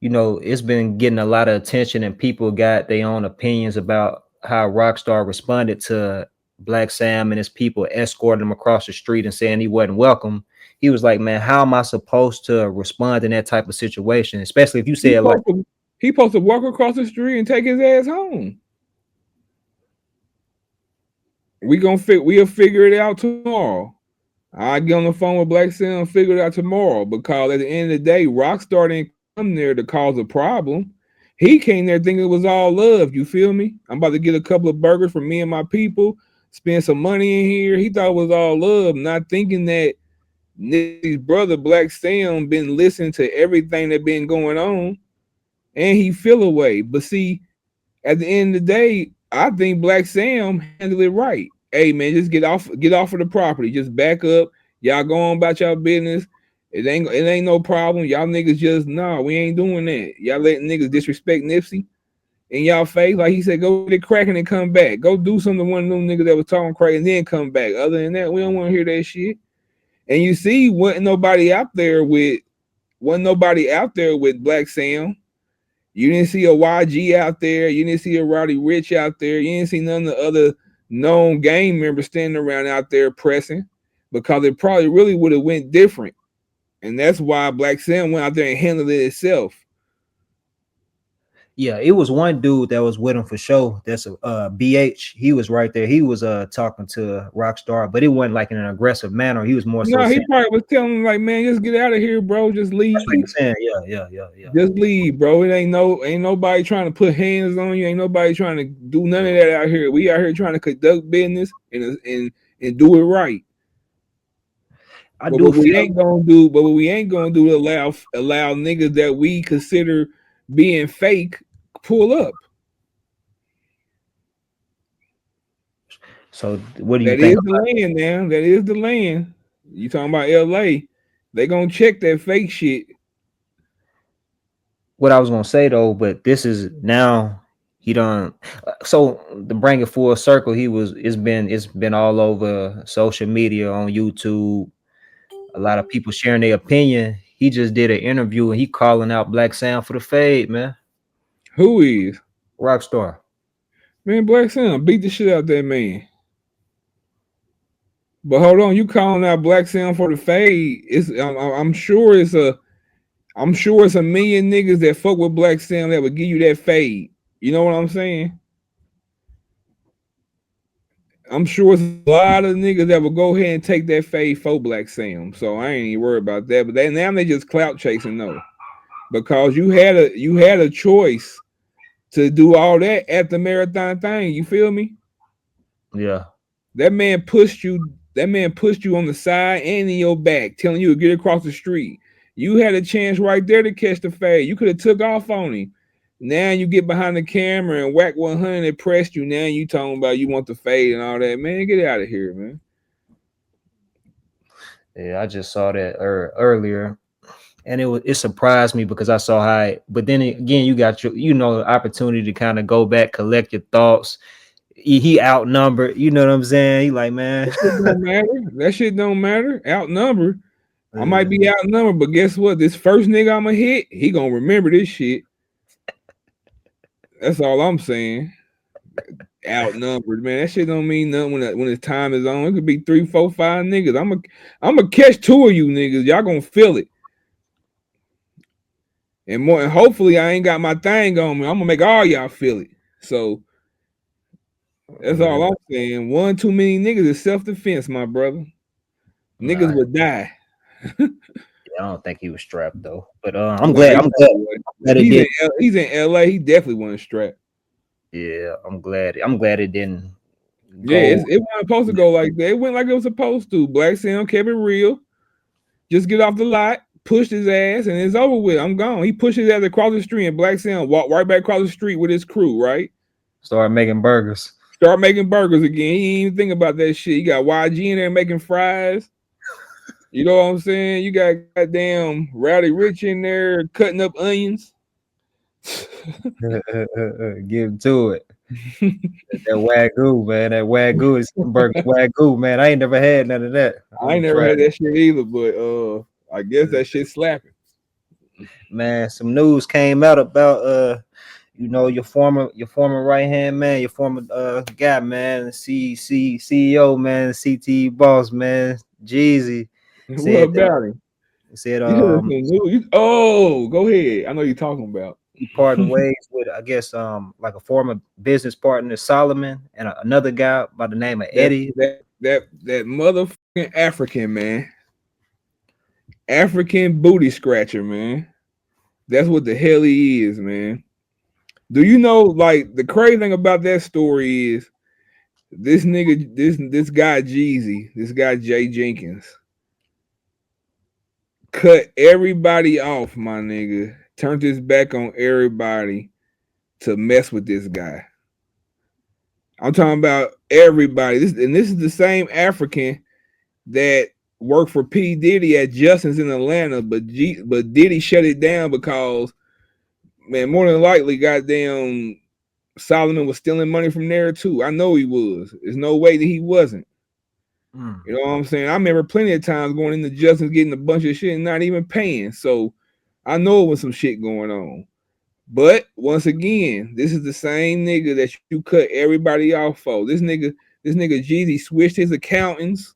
it's been getting a lot of attention and people got their own opinions about how Rockstar responded to Black Sam and his people escorting him across the street and saying he wasn't welcome. He was like, man, how am I supposed to respond in that type of situation? Especially if you He said like, supposed to, he supposed to walk across the street and take his ass home. We'll figure it out tomorrow. I get on the phone with Black Sam and figure it out tomorrow because at the end of the day, Rockstar didn't come there to cause a problem. He came there thinking it was all love. You feel me? I'm about to get a couple of burgers for me and my people, spend some money in here. He thought it was all love, not thinking that Nipsey's brother Black Sam been listening to everything that been going on, and he feel away. But see, at the end of the day, I think Black Sam handled it right. Hey man, just get off of the property. Just back up. Y'all go on about y'all business. It ain't no problem. Y'all niggas just nah, we ain't doing that. Y'all letting niggas disrespect Nipsey in y'all face. Like he said, go get it cracking and come back. Go do something to one of them niggas that was talking crazy and then come back. Other than that, we don't want to hear that shit. And you see, wasn't nobody out there with Black Sam. You didn't see a YG out there. You didn't see a Roddy Rich out there. You didn't see none of the other known gang members standing around out there pressing, because it probably really would have went different. And that's why Black Sam went out there and handled it itself. Yeah, it was one dude that was with him for sure. That's a BH. He was right there. He was talking to Rockstar, but it wasn't like in an aggressive manner. He was more so No, he saying, probably was telling him like, man, just get out of here, bro. Just leave. that's what he was saying. Yeah. Just leave, bro. It ain't nobody trying to put hands on you. Ain't nobody trying to do none of that out here. We out here trying to conduct business and do it right. I But do what we feel ain't gonna do, is allow niggas that we consider being fake pull up. so. What do you That think is the land now. That is the land. You talking about LA? They gonna check that fake shit. what I was gonna say though? But this is now he done. So to bring it full circle, he was. It's been all over social media on YouTube. A lot of people sharing their opinion. He just did an interview and he calling out Black Sound for the fade, man. Who is? Rockstar. Man, Black Sam beat the shit out that man. But hold on, you calling out Black Sam for the fade? I'm sure it's a million niggas that fuck with Black Sam that would give you that fade. You know what I'm saying? I'm sure it's a lot of niggas that will go ahead and take that fade for Black Sam. So I ain't even worried about that. But now they just clout chasing though. Because you had a choice to do all that at the marathon thing. You feel me? Yeah. That man pushed you. That man pushed you on the side and in your back, telling you to get across the street. You had a chance right there to catch the fade. You could have took off on him. Now you get behind the camera and whack 100 and pressed you. Now you talking about you want the fade and all that. Man, get out of here, man. Yeah, I just saw that earlier, and it surprised me because I saw how. But then again, you got your opportunity to kind of go back, collect your thoughts. He outnumbered. You know what I'm saying? He like, man. That shit don't matter. That shit don't matter. Outnumbered. I might uh, be outnumbered, but guess what? This first nigga I'ma hit, he gonna remember this shit. That's all I'm saying. Outnumbered, man. That shit don't mean nothing when his time is on. It could be 3, 4, 5 niggas. I'm a catch 2 of you niggas. Y'all gonna feel it. And hopefully I ain't got my thing on me. I'm gonna make all y'all feel it. So that's all I'm saying. One too many niggas is self-defense, my brother. Niggas nah, would die. I don't think he was strapped though. But I'm Nah, glad. he I'm glad if that it did. he's in LA, he definitely wasn't strapped. Yeah, I'm glad. I'm glad it didn't Yeah, go. it wasn't supposed to go like that. It went like it was supposed to. Black Sam kept it real. Just get off the lot, pushed his ass, and it's over with. I'm gone. He pushed his ass across the street, and Black Sam walked right back across the street with his crew, right? Start making burgers. Start making burgers again. He didn't even think about that shit. You got YG in there making fries. You know what I'm saying? You got goddamn Rowdy Rich in there cutting up onions. Give him to it. That wagyu, man. That wagyu is burger wagyu, man. I ain't never had none of that. I'm I ain't gonna never try had it. that shit either, but I guess that shit slapping. Man, some news came out about your former right hand man, your former guy, man, CEO, man, CT boss, man, Jeezy What said that about him? said You heard some news? Oh, go ahead. I know you're talking about. he parted ways with, I guess, like a former business partner, Solomon, and another guy by the name of That Eddie. that motherfucking African man, African booty scratcher, man. That's what the hell he is, man. Do you know? Like the crazy thing about that story is this nigga, this guy Jeezy, this guy Jay Jenkins, cut everybody off, my nigga. Turned his back on everybody to mess with this guy. I'm talking about everybody. This is the same African that worked for P. Diddy at Justin's in Atlanta, but Diddy shut it down because, man, more than likely, goddamn, Solomon was stealing money from there too. I know he was. There's no way that he wasn't. You know what I'm saying? I remember plenty of times going into Justin's getting a bunch of shit and not even paying. So I know it was some shit going on. But once again, this is the same nigga that you cut everybody off for. This nigga Jeezy switched his accountants.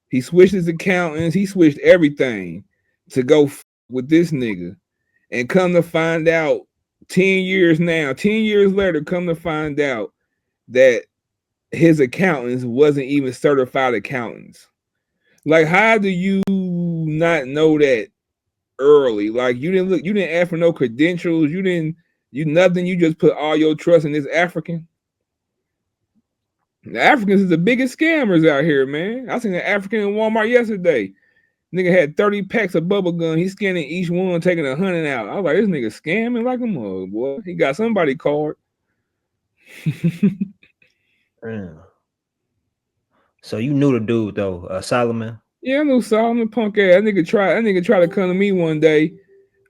He switched his accountants. He switched everything to go with this nigga. And come to find out 10 years now, 10 years later, come to find out that his accountants wasn't even certified accountants. Like, how do you not know that early? Like, you didn't ask for no credentials, you nothing, you just put all your trust in this African. The Africans is the biggest scammers out here, man. I seen an African in Walmart yesterday. Nigga had 30 packs of bubble gum. He's scanning each one, taking 100 out. I was like, this nigga scamming like a mug, boy. He got somebody card. Yeah. So you knew the dude though, Solomon? Yeah, I knew Solomon, punk ass. That nigga tried to come to me one day.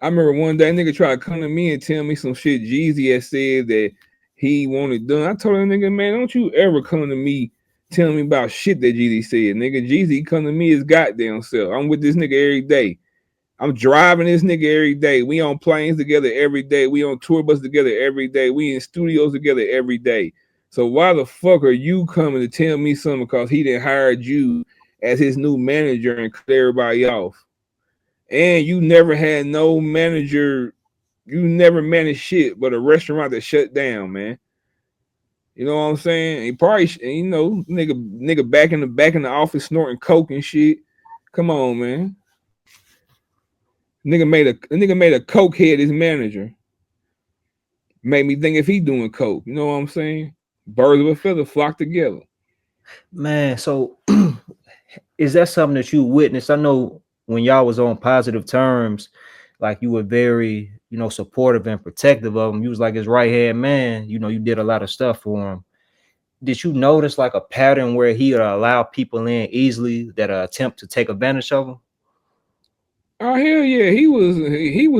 I remember one day, nigga tried to come to me and tell me some shit Jeezy had said that he wanted done. I told him, nigga, man, don't you ever come to me telling me about shit that Jeezy said. Nigga, Jeezy come to me his goddamn self. I'm with this nigga every day. I'm driving this nigga every day. We on planes together every day. We on tour bus together every day. We in studios together every day. So why the fuck are you coming to tell me something because he didn't hired you as his new manager and cut everybody off? And you never had no manager. You never managed shit but a restaurant that shut down, man. You know what I'm saying? He probably, nigga back in the office snorting coke and shit. Come on, man. Nigga made a coke head his manager. Made me think if he doing coke. You know what I'm saying? Birds of a feather flock together. Man, so is that something that you witnessed? I know when y'all was on positive terms, like you were very, supportive and protective of him. You was like his right hand man. You did a lot of stuff for him. Did you notice like a pattern where he would allow people in easily that attempt to take advantage of him? Oh hell yeah, he was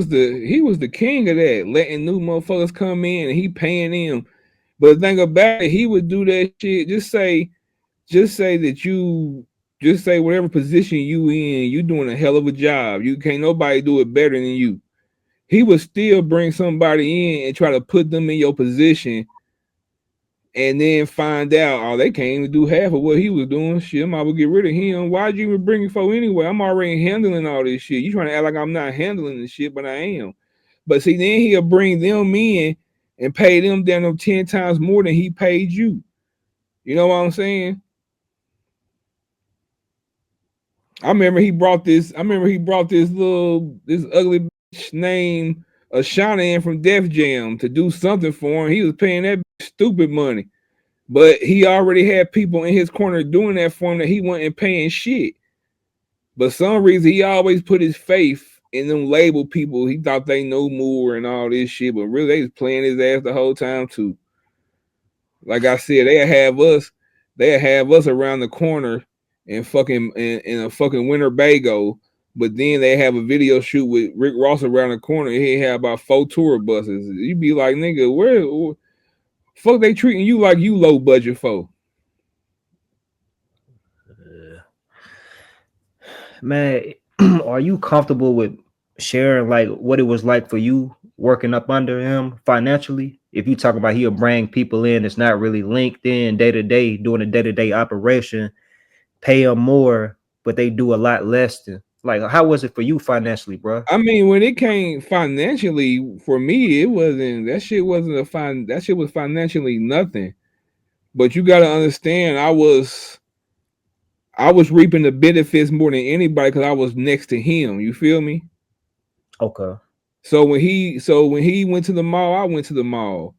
the king of that, letting new motherfuckers come in and he paying them. But the thing about it, he would do that shit. Just say that you just say whatever position you in, you doing a hell of a job. You can't nobody do it better than you. He would still bring somebody in and try to put them in your position and then find out, oh, they can't even do half of what he was doing. Shit, I might well get rid of him. Why'd you even bring him for anyway? I'm already handling all this shit. You trying to act like I'm not handling this shit, but I am. But see, then he'll bring them in and pay them down 10 times more than he paid you. You know what I'm saying? I remember he brought this this ugly bitch named Ashana in from Def Jam to do something for him. He was paying that stupid money. But he already had people in his corner doing that for him that he wasn't paying shit. But some reason he always put his faith in them label people. He thought they knew more and all this shit, but really they was playing his ass the whole time too. Like I said, they have us around the corner and fucking in a fucking Winnebago. But then they have a video shoot with Rick Ross around the corner. He had about 4 tour buses. You be like, nigga, where fuck they treating you like you low budget folk? Man, are you comfortable with sharing like what it was like for you working up under him financially? If you talk about he'll bring people in that's not really linked in day to day, doing a day-to-day operation, pay them more, but they do a lot less than like how was it for you financially, bro? I mean, when it came financially, for me, that shit was financially nothing. But you gotta understand, I was reaping the benefits more than anybody because I was next to him. You feel me? Okay. So when he went to the mall, I went to the mall.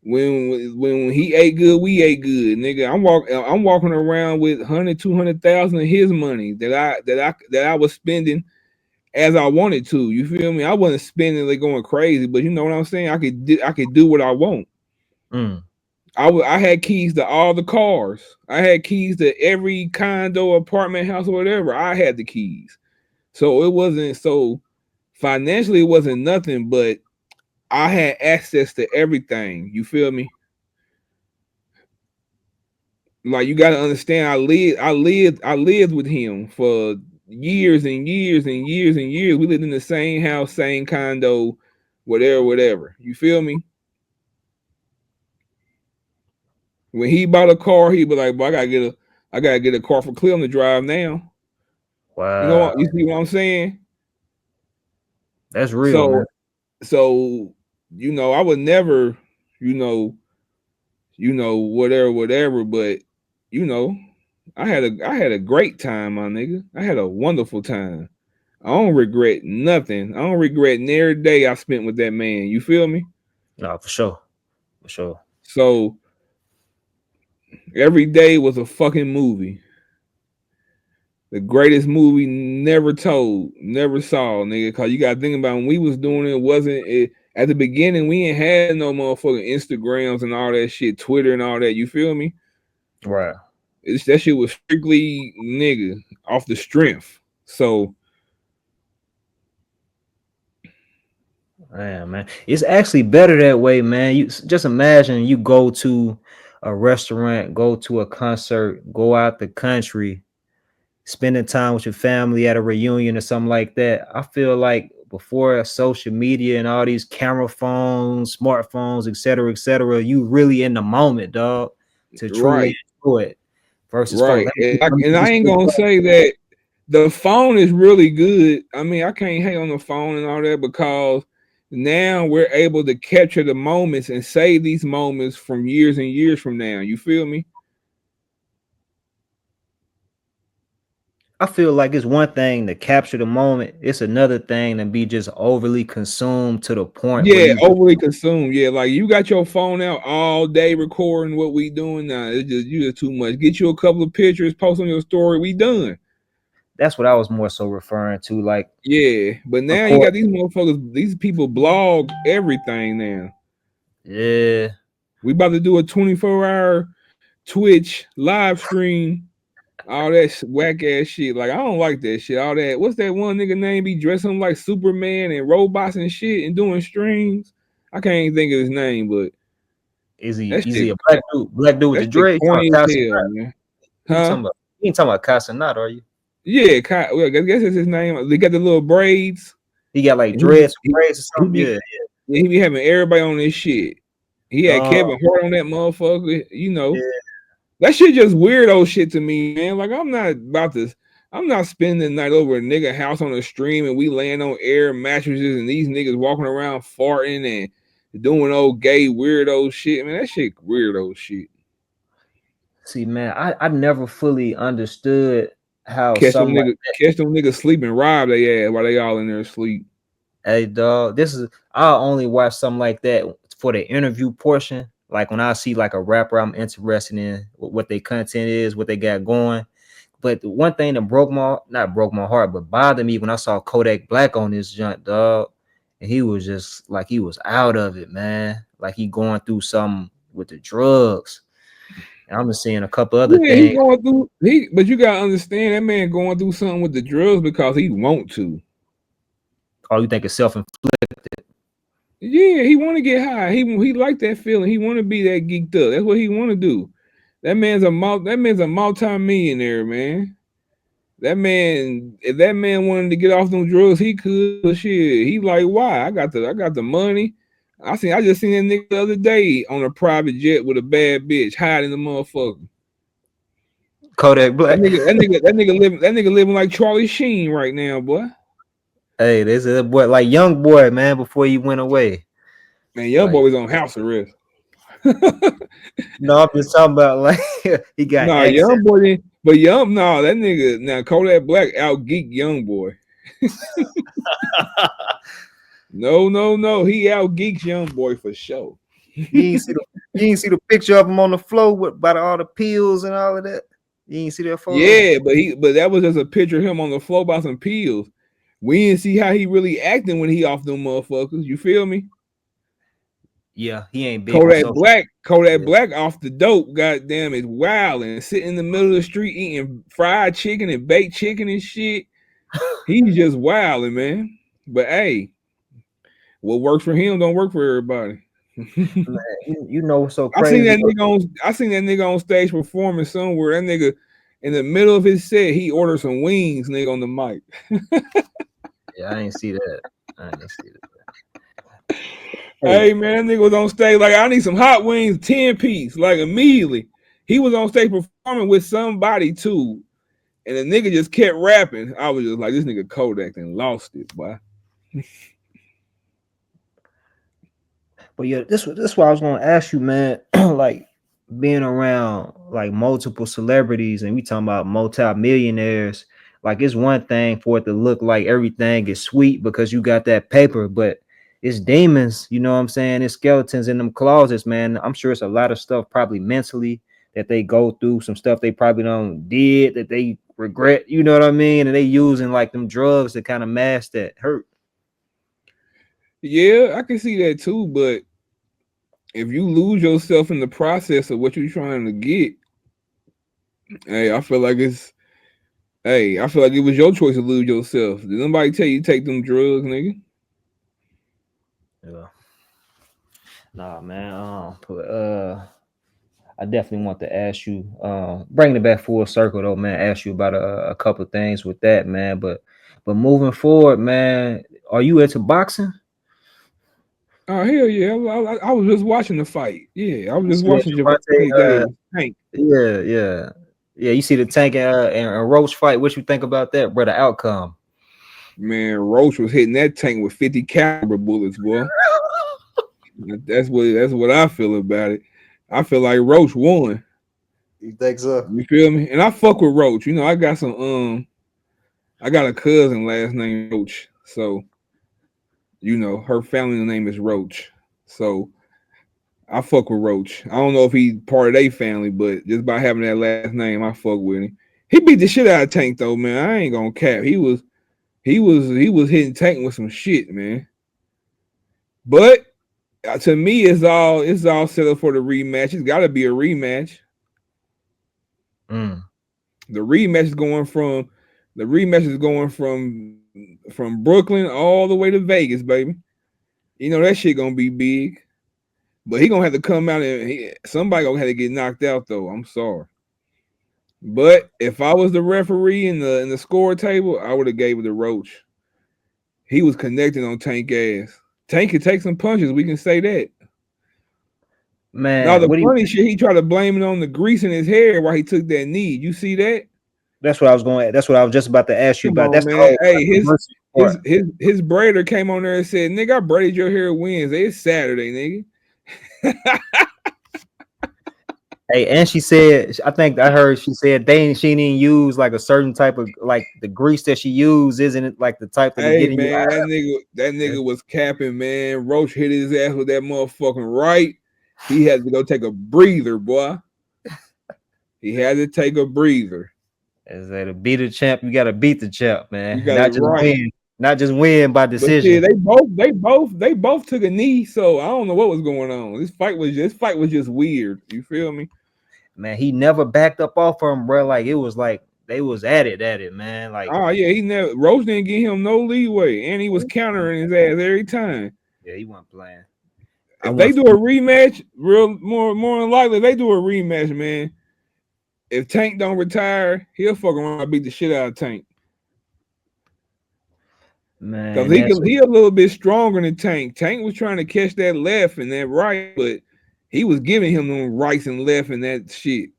When he ate good, we ate good, nigga. I'm walking around with 100, 200,000 of his money that I was spending as I wanted to. You feel me? I wasn't spending like going crazy, but you know what I'm saying. I could do what I want. Mm. I had keys to all the cars. I had keys to every condo, apartment, house, or whatever. I had the keys. So it wasn't so financially it wasn't nothing, but I had access to everything. You feel me? Like you gotta understand, I lived with him for years and years and years and years. We lived in the same house, same condo, whatever, whatever. You feel me? When he bought a car, he be like, "Boy, I gotta get a car for Clem to drive now." You know Wow, what? You see what I'm saying? that's real, man. So, so I would never, you know, whatever, whatever. But you know, I had a great time, my nigga. I had a wonderful time. I don't regret nothing. I don't regret every day I spent with that man. You feel me? No, for sure, for sure. So every day was a fucking movie. The greatest movie never told, never saw, nigga. Cause you gotta think about when we was doing it, wasn't it at the beginning we ain't had no motherfucking Instagrams and all that shit, Twitter and all that. You feel me? Right. That shit was strictly nigga off the strength. So Man, it's actually better that way, man. You just imagine you go to a restaurant, go to a concert, go out the country, spending time with your family at a reunion or something like that. I feel like before social media and all these camera phones, smartphones, et cetera, you really in the moment, dog, to truly right, enjoy it. Versus folks, right. hey, And I ain't gonna say that the phone is really good. I mean, I can't hate on the phone and all that because now we're able to capture the moments and save these moments from years and years from now. You feel me? I feel like it's one thing to capture the moment. It's another thing to be just overly consumed to the point where Yeah, you overly consumed. Yeah, like you got your phone out all day recording what we doing now. It's just you just too much. Get you a couple of pictures, post on your story. We done. that's what I was more so referring to. Like, Yeah, but of now you course, got these motherfuckers. These people blog everything now. yeah. We about to do a 24-hour Twitch live stream. All that whack ass shit. Like I don't like that shit. All that. What's that one nigga name? Be dressing like Superman and robots and shit and doing streams. I can't even think of his name, but that Is he shit. a black dude with That the shit dread? You talking corny as about hell, Casanat? man. Who you Huh? talking about? You ain't talking about Casanat, are you? Yeah, well, I guess that's his name. They got the little braids. He got like And dreads, braids or he something. be Yeah. he be having everybody on this shit. He had Oh, Kevin Hart on that motherfucker. yeah. That shit just weirdo shit to me, man. Like I'm not about this. I'm not spending the night over a nigga house on a stream and we laying on air mattresses and these niggas walking around farting and doing old gay weirdo shit. Man, that shit weirdo shit. See, man, I never fully understood how Catch them something like niggas, catch them niggas sleeping, rob they ass while they all in there asleep. hey dog, this is I'll only watch something like that for the interview portion. Like when I see like a rapper I'm interested in what their content is, what they got going. But the one thing that broke my heart, but bothered me when I saw Kodak Black on this junk, dog. And he was just like he was out of it, man. Like he going through something with the drugs. And I'm just seeing a couple other Yeah, he things. going through but you gotta understand that man going through something with the drugs because he want to. Oh, you think it's self-inflicted? Yeah, he want to get high. He like that feeling. He want to be that geeked up. That's what he want to do. That man's a multi-millionaire, man. That man, if that man wanted to get off them drugs, he could. But shit, he like, why? I got the money. I just seen that nigga the other day on a private jet with a bad bitch hiding the motherfucker. Kodak Black. That nigga living like Charlie Sheen right now, boy. Hey, this is a boy like young boy, man, before he went away. Man, young boy Like, was on house arrest. no, I'm just talking about like he got Nah, access. young boy didn't. But that nigga, now Kodak Black out geek young boy. No. He out geeks young boy for sure. You ain't see the picture of him on the floor with by all the pills and all of that. You ain't see that photo? Yeah, but that was just a picture of him on the floor by some pills. We didn't see how he really acting when he off them motherfuckers. You feel me? Yeah, he ain't big on Kodak social. Blacc, Kodak Yeah. Blacc off the dope, goddamn, is wild and sitting in the middle of the street eating fried chicken and baked chicken and shit. He's just wilding, man. But hey, what works for him don't work for everybody. Man, you know what's so I seen crazy? that nigga on stage performing somewhere. That nigga in the middle of his set, he ordered some wings, nigga, on the mic. Yeah, I ain't see that. I ain't see that. Hey, Hey man, that nigga was on stage like, I need some hot wings, 10 piece, like immediately. He was on stage performing with somebody too. And the nigga just kept rapping. I was just like, this nigga Kodak and lost it, boy. but yeah, this what I was gonna ask you, man. Like being around like multiple celebrities, and we talking about multi-millionaires. Like it's one thing for it to look like everything is sweet because you got that paper, but it's demons. You know what I'm saying? It's skeletons in them closets, man. I'm sure it's a lot of stuff probably mentally that they go through. Some stuff they probably don't did that they regret. You know what I mean? And they using like them drugs to kind of mask that hurt. Yeah, I can see that too, but if you lose yourself in the process of what you're trying to get, hey, I feel like it was your choice to lose yourself. Did nobody tell you to take them drugs, nigga? Yeah. Nah, man. I definitely want to ask you, bringing it back full circle though, man. Ask you about a couple of things with that, man. But moving forward, man, are you into boxing? Oh hell yeah! I was just watching the fight. Yeah, I was You just see that watching Javante, Javante Davis. Tank. yeah. You see the Tank and Roach fight. What you think about that, brother? Outcome. Man, Roach was hitting that tank with 50 caliber bullets, boy. That's what I feel about it. I feel like Roach won. You think so? You feel me? And I fuck with Roach. You know, I got a cousin last name Roach. So, you know, her family name is Roach. So I fuck with Roach. I don't know if he part of their family, but just by having that last name, I fuck with him. He beat the shit out of Tank though, man. I ain't gonna cap. He was hitting Tank with some shit, man. But to me, it's all set up for the rematch. It's got to be a rematch. Mm. The rematch is going from Brooklyn all the way to Vegas, baby. You know that shit gonna be big. But he gonna have to come out and somebody gonna have to get knocked out though. I'm sorry. But if I was the referee in the score table, I would have gave it to Roach. He was connecting on Tank ass. Tank could take some punches. We can say that. Now Man, the what do you? funny shit, he tried to blame it on the grease in his hair while he took that knee. You see that? That's what I was going. That's what I was just about to ask you Come about. on, That's the man. whole Hey, controversial part. his braider came on there and said, "Nigga, I braided your hair Wednesday. It's Saturday, nigga." Hey, and she said, I think I heard she said she didn't use like a certain type of like the grease that she used isn't it like the type that be Hey getting you man, out. that nigga was capping, man. Roach hit his ass with that motherfucking right. He had to go take a breather, boy. He had to take a breather. As that to beat the champ, you gotta beat the champ, You man. got it Not just right. win, not just win by But see, decision. they both took a knee, so I don't know what was going on. This fight was just weird. You feel me? Man, he never backed up off of him, bro. Like it was like they was at it, man. Like Oh yeah, Roach didn't give him no leeway, and he was countering his ass every time. yeah, he wasn't playing. I If they want do a rematch, more than likely they do a rematch, man. If Tank don't retire, he'll fuck around and beat the shit out of Tank. Cause man, he a little bit stronger than Tank. Tank was trying to catch that left and that right, but he was giving him them rights and left and that shit.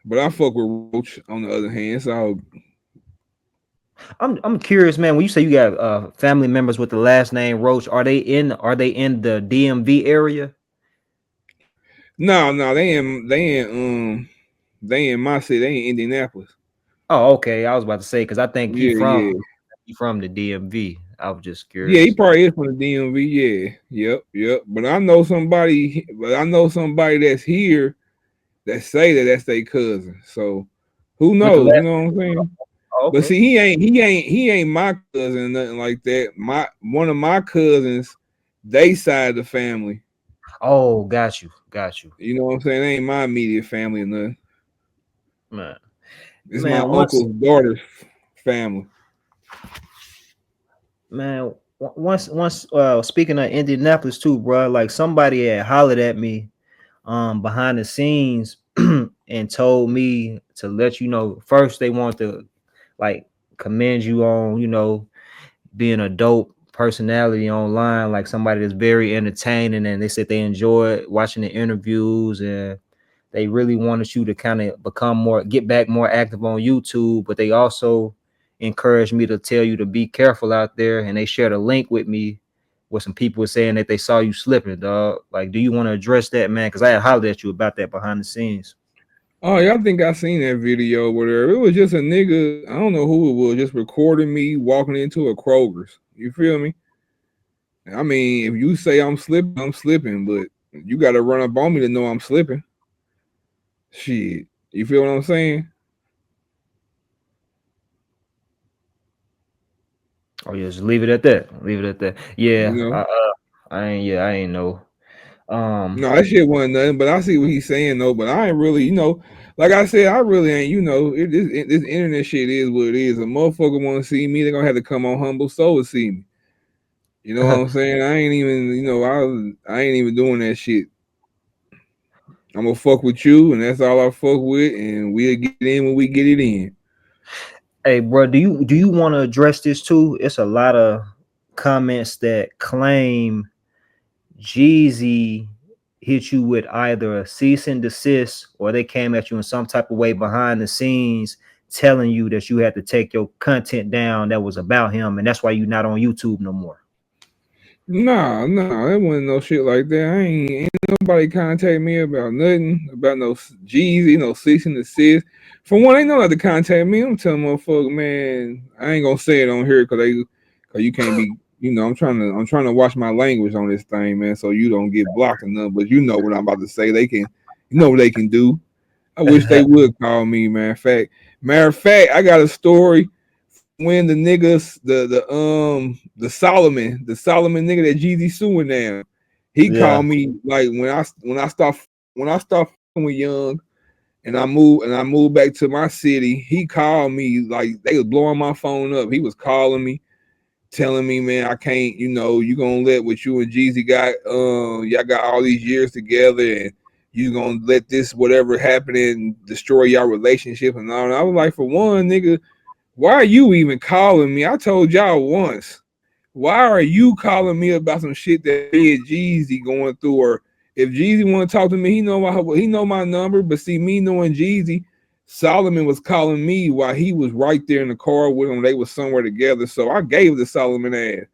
But I fuck with Roach on the other hand. So I'm curious, man. When you say you got family members with the last name Roach, are they in the DMV area? no, they in my city. They in Indianapolis. Oh, okay. I was about to say because I think he Yeah, from yeah. he from the DMV. I was just Yeah, he curious. probably is from the DMV. Yeah, yep. But I know somebody. That's here that say that's their cousin. So who With the knows? You last. know what I'm saying? Oh, But okay. see, he ain't my cousin, nothing like that. One of my cousins they side of the family. Oh, got you, You know what I'm saying? They ain't my immediate family or nothing. man. It's my Man, once, uncle's daughter's family. man, once. Speaking of Indianapolis too, bro. Like somebody had hollered at me, behind the scenes, and told me to let you know. First, they want to like commend you on, being a dope personality online, like somebody that's very entertaining, and they said they enjoyed watching the interviews, and they really wanted you to kind of get back more active on YouTube. But they also encouraged me to tell you to be careful out there, and they shared a link with me where some people were saying that they saw you slipping, dog. Like, do you want to address that, man? Because I had hollered at you about that behind the scenes. Oh, yeah, I think I seen that video where it was just a nigga, I don't know who it was, just recording me walking into a Kroger's. You feel me? I mean, if you say I'm slipping, I'm slipping, but you got to run up on me to know I'm slipping. Shit. You feel what I'm saying? Oh yeah, just leave it at that. Leave it at that. You Yeah, know? I ain't know. Um, No, that shit wasn't nothing, but I see what he's saying, though. But I ain't really, like I said, I really ain't, this internet shit is what it is. A motherfucker want to see me, they're going to have to come on Humble Soul to see me. You know what I'm saying? I ain't even, I ain't even doing that shit. I'm gonna fuck with you, and that's all I fuck with, and we'll get in when we get it in. hey, bro, do you want to address this too? It's a lot of comments that claim Jeezy hit you with either a cease and desist, or they came at you in some type of way behind the scenes, telling you that you had to take your content down that was about him, and that's why you're not on YouTube no more. Nah, that wasn't no shit like that. Ain't nobody contact me about nothing, about no Jeezy, no cease and desist. For one, ain't nobody to contact me. I'm telling motherfucker, man, I ain't gonna say it on here cause you can't be, I'm trying to watch my language on this thing, man, so you don't get blocked or nothing. But you know what I'm about to say. They can, you know what they can do. I wish they would call me, man. Matter of fact, I got a story from when the niggas, the Solomon nigga that Jeezy suing now. He Yeah, called me like when I start fucking with Young and I moved back to my city. He called me like they was blowing my phone up. He was calling me, telling me, man, I can't, you gonna let what you and Jeezy got, y'all got all these years together, and you gonna let this whatever happen and destroy your relationship and all. And I was like, for one, nigga, why are you even calling me? I told y'all once. Why are you calling me about some shit that me and Jeezy going through? Or if Jeezy want to talk to me, he know my number. But see, me knowing Jeezy, Solomon was calling me while he was right there in the car with him. They was somewhere together. So I gave the Solomon ass.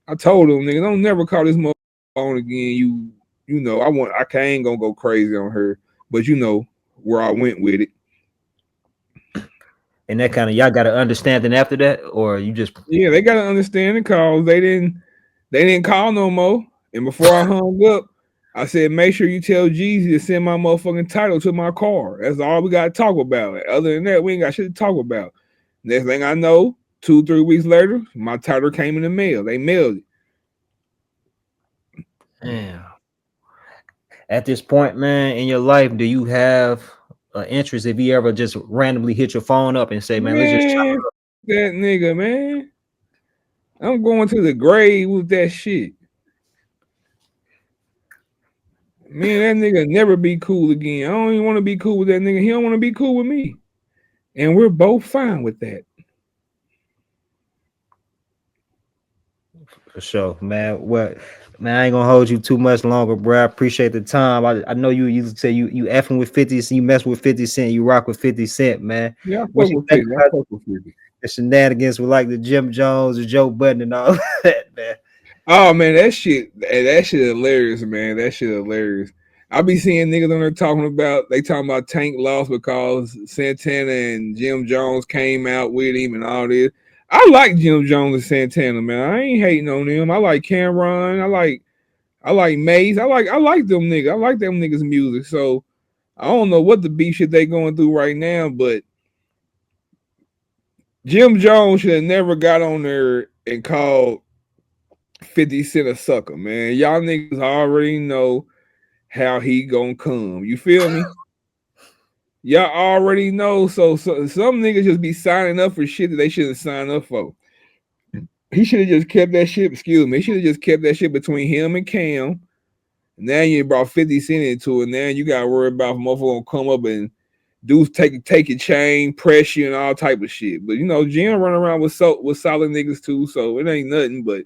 I told him, nigga, don't never call this motherfucker on again. I ain't gonna go crazy on her, but you know where I went with it. and that kind of y'all got to understanding after that, or you just Yeah, they gotta understand the cause. They didn't call no more. And before I hung up, I said, make sure you tell Jeezy to send my motherfucking title to my car. That's all we gotta talk about. Other than that, we ain't got shit to talk about. Next thing I know, 2, 3 weeks later, my title came in the mail. They mailed it. damn. At this point, man, in your life, do you have interest if you ever just randomly hit your phone up and say, man, let's just chop Man, that nigga, man. I'm going to the grave with that shit. Man, that nigga never be cool again. I don't even want to be cool with that nigga. He don't want to be cool with me. And we're both fine with that. for sure, man? What, man? I ain't gonna hold you too much longer, bro. I appreciate the time. I know you say you effing with 50, you mess with 50 Cent, you rock with 50 Cent, man. Yeah, I What fuck you with think 50. I about fuck with 50. the shenanigans with like the Jim Jones, the Joe Budden, and all that, man? Oh man, that shit hilarious, man. That shit hilarious. I be seeing niggas on there talking about Tank lost because Santana and Jim Jones came out with him and all this. I like Jim Jones and Santana, man. I ain't hating on them. I like Cameron. I like Maze. I like them niggas. I like them niggas' music. So I don't know what the beef shit they going through right now, but Jim Jones should have never got on there and called 50 Cent a sucker, man. Y'all niggas already know how he gonna come. You feel me? Y'all already know. So some niggas just be signing up for shit that they shouldn't sign up for. He should have just kept that shit. Excuse me. He should have just kept that shit between him and Cam. Now you brought 50 Cent into it. Now you gotta worry about if motherfucker gonna come up and dudes take your chain, press you, and all type of shit. But you know, Jim run around with solid niggas too, so it ain't nothing. But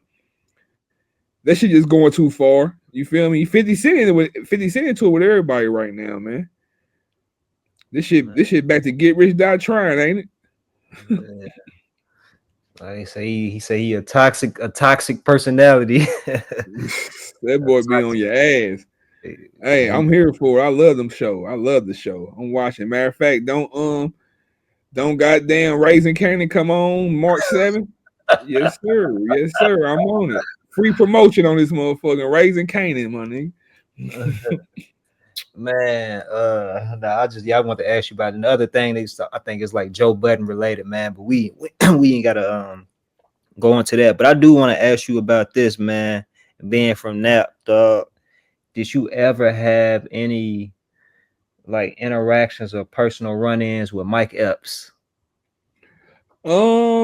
that shit just going too far. You feel me? 50 Cent into it with everybody right now, man. This shit back to get rich, die trying, ain't it? Yeah. Like he say he a toxic personality. That boy be on your ass. Hey, Yeah, I'm here for it. I love them show. I love the show. I'm watching. Matter of fact, don't goddamn Raising Canaan come on March 7th. Yes, sir. Yes, sir. I'm on it. Free promotion on this motherfucking Raising Canaan, my nigga. man. I want to ask you about another thing. I think it's like Joe Budden related, man. But we ain't gotta go into that. But I do want to ask you about this, man. Being from Nap, dog. Did you ever have any like interactions or personal run-ins with Mike Epps? Nah,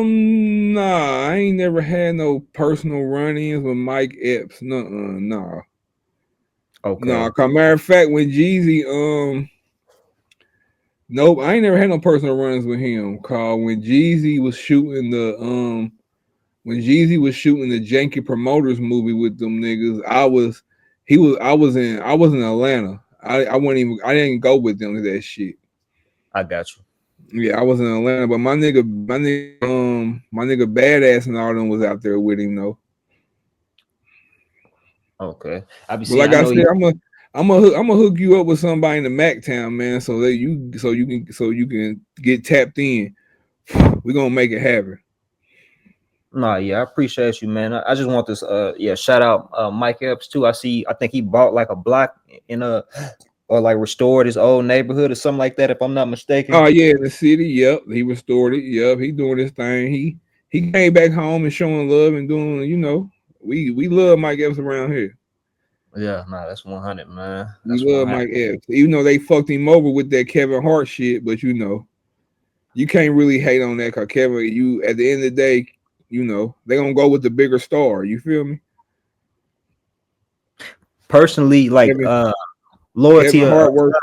I ain't never had no personal run-ins with Mike Epps. Nah. Okay, Nah, cause matter of fact, when Jeezy, nope, I ain't never had no personal runs with him. Cause when Jeezy was shooting the Janky Promoters movie with them niggas, I was in Atlanta. I didn't go with them to that shit. I got you. Yeah, I was in Atlanta, but my nigga Badass and all them was out there with him though. Okay, I be But seeing. like I I know said, he. I'm gonna hook you up with somebody in the Mac Town, man, so you can get tapped in. We're gonna make it happen. Nah, yeah, I appreciate you, man. I just want this. Yeah, shout out Mike Epps too. I think he bought like a block in a or like restored his old neighborhood or something like that, if I'm not mistaken. Oh yeah, in the city. Yep, he restored it. Yep, he doing his thing. He came back home and showing love and doing. We love Mike Epps around here. Yeah, nah, that's 100, man. We That's love 100. Mike Epps, even though they fucked him over with that Kevin Hart shit. But you can't really hate on that because Kevin. You at the end of the day, they gonna go with the bigger star. You feel me? Personally, like Kevin loyalty. Kevin Hart work,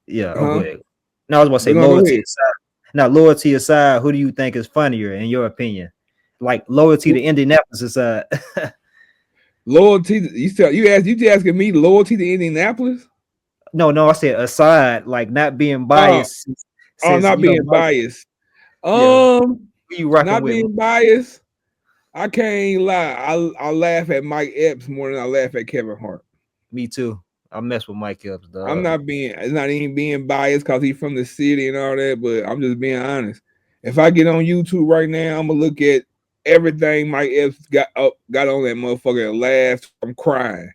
Yeah. Oh, go huh? ahead. No, I was about to say No, go loyalty ahead. aside. Now, loyalty aside, who do you think is funnier in your opinion? Like loyalty to Indianapolis aside. Loyalty. You asking me loyalty to Indianapolis? No, I said aside, like not being Oh, biased. oh, Since not being Mike, biased. yeah, who you rocking Not with? being biased. I can't lie. I laugh at Mike Epps more than I laugh at Kevin Hart. Me too. I mess with Mike Epps, I'm dog. not being. It's not even being biased because he's from the city and all that. But I'm just being honest. If I get on YouTube right now, I'm gonna look at everything Mike Epps got on that motherfucker and laugh. I'm crying.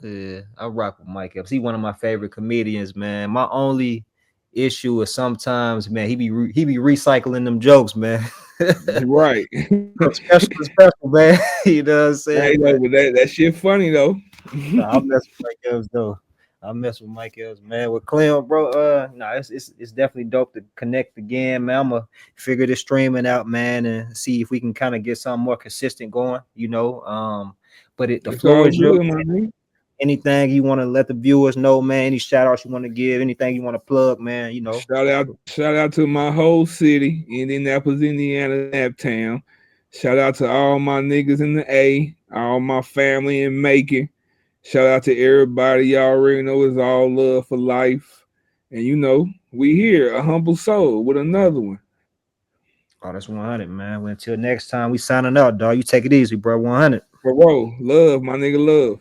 Yeah, I rock with Mike Epps. He one of my favorite comedians, man. My only issue is sometimes, man, he be recycling them jokes, man. Right. Special, man. You know what I'm Hey, saying, man? though, but that shit funny though. Nah, I mess with Mike Epps though. I mess with Mike Epps, man. With Clem, bro. Nah, it's definitely dope to connect again, man. I'm gonna figure this streaming out, man, and see if we can kind of get something more consistent going. But the It's floor all is yours. good, my nigga. Anything you want to let the viewers know, man? Any shout outs you want to give? Anything you want to plug, man? Shout out to my whole city, Indianapolis, Indiana, Naptown. Shout out to all my niggas in the A, all my family in Macon. Shout out to everybody. Y'all already know it's all love for life. And we here, a humble soul with another one. Oh, that's 100, man. Well, until next time, we signing out, dog. You take it easy, bro. 100. Bro, love, my nigga, love.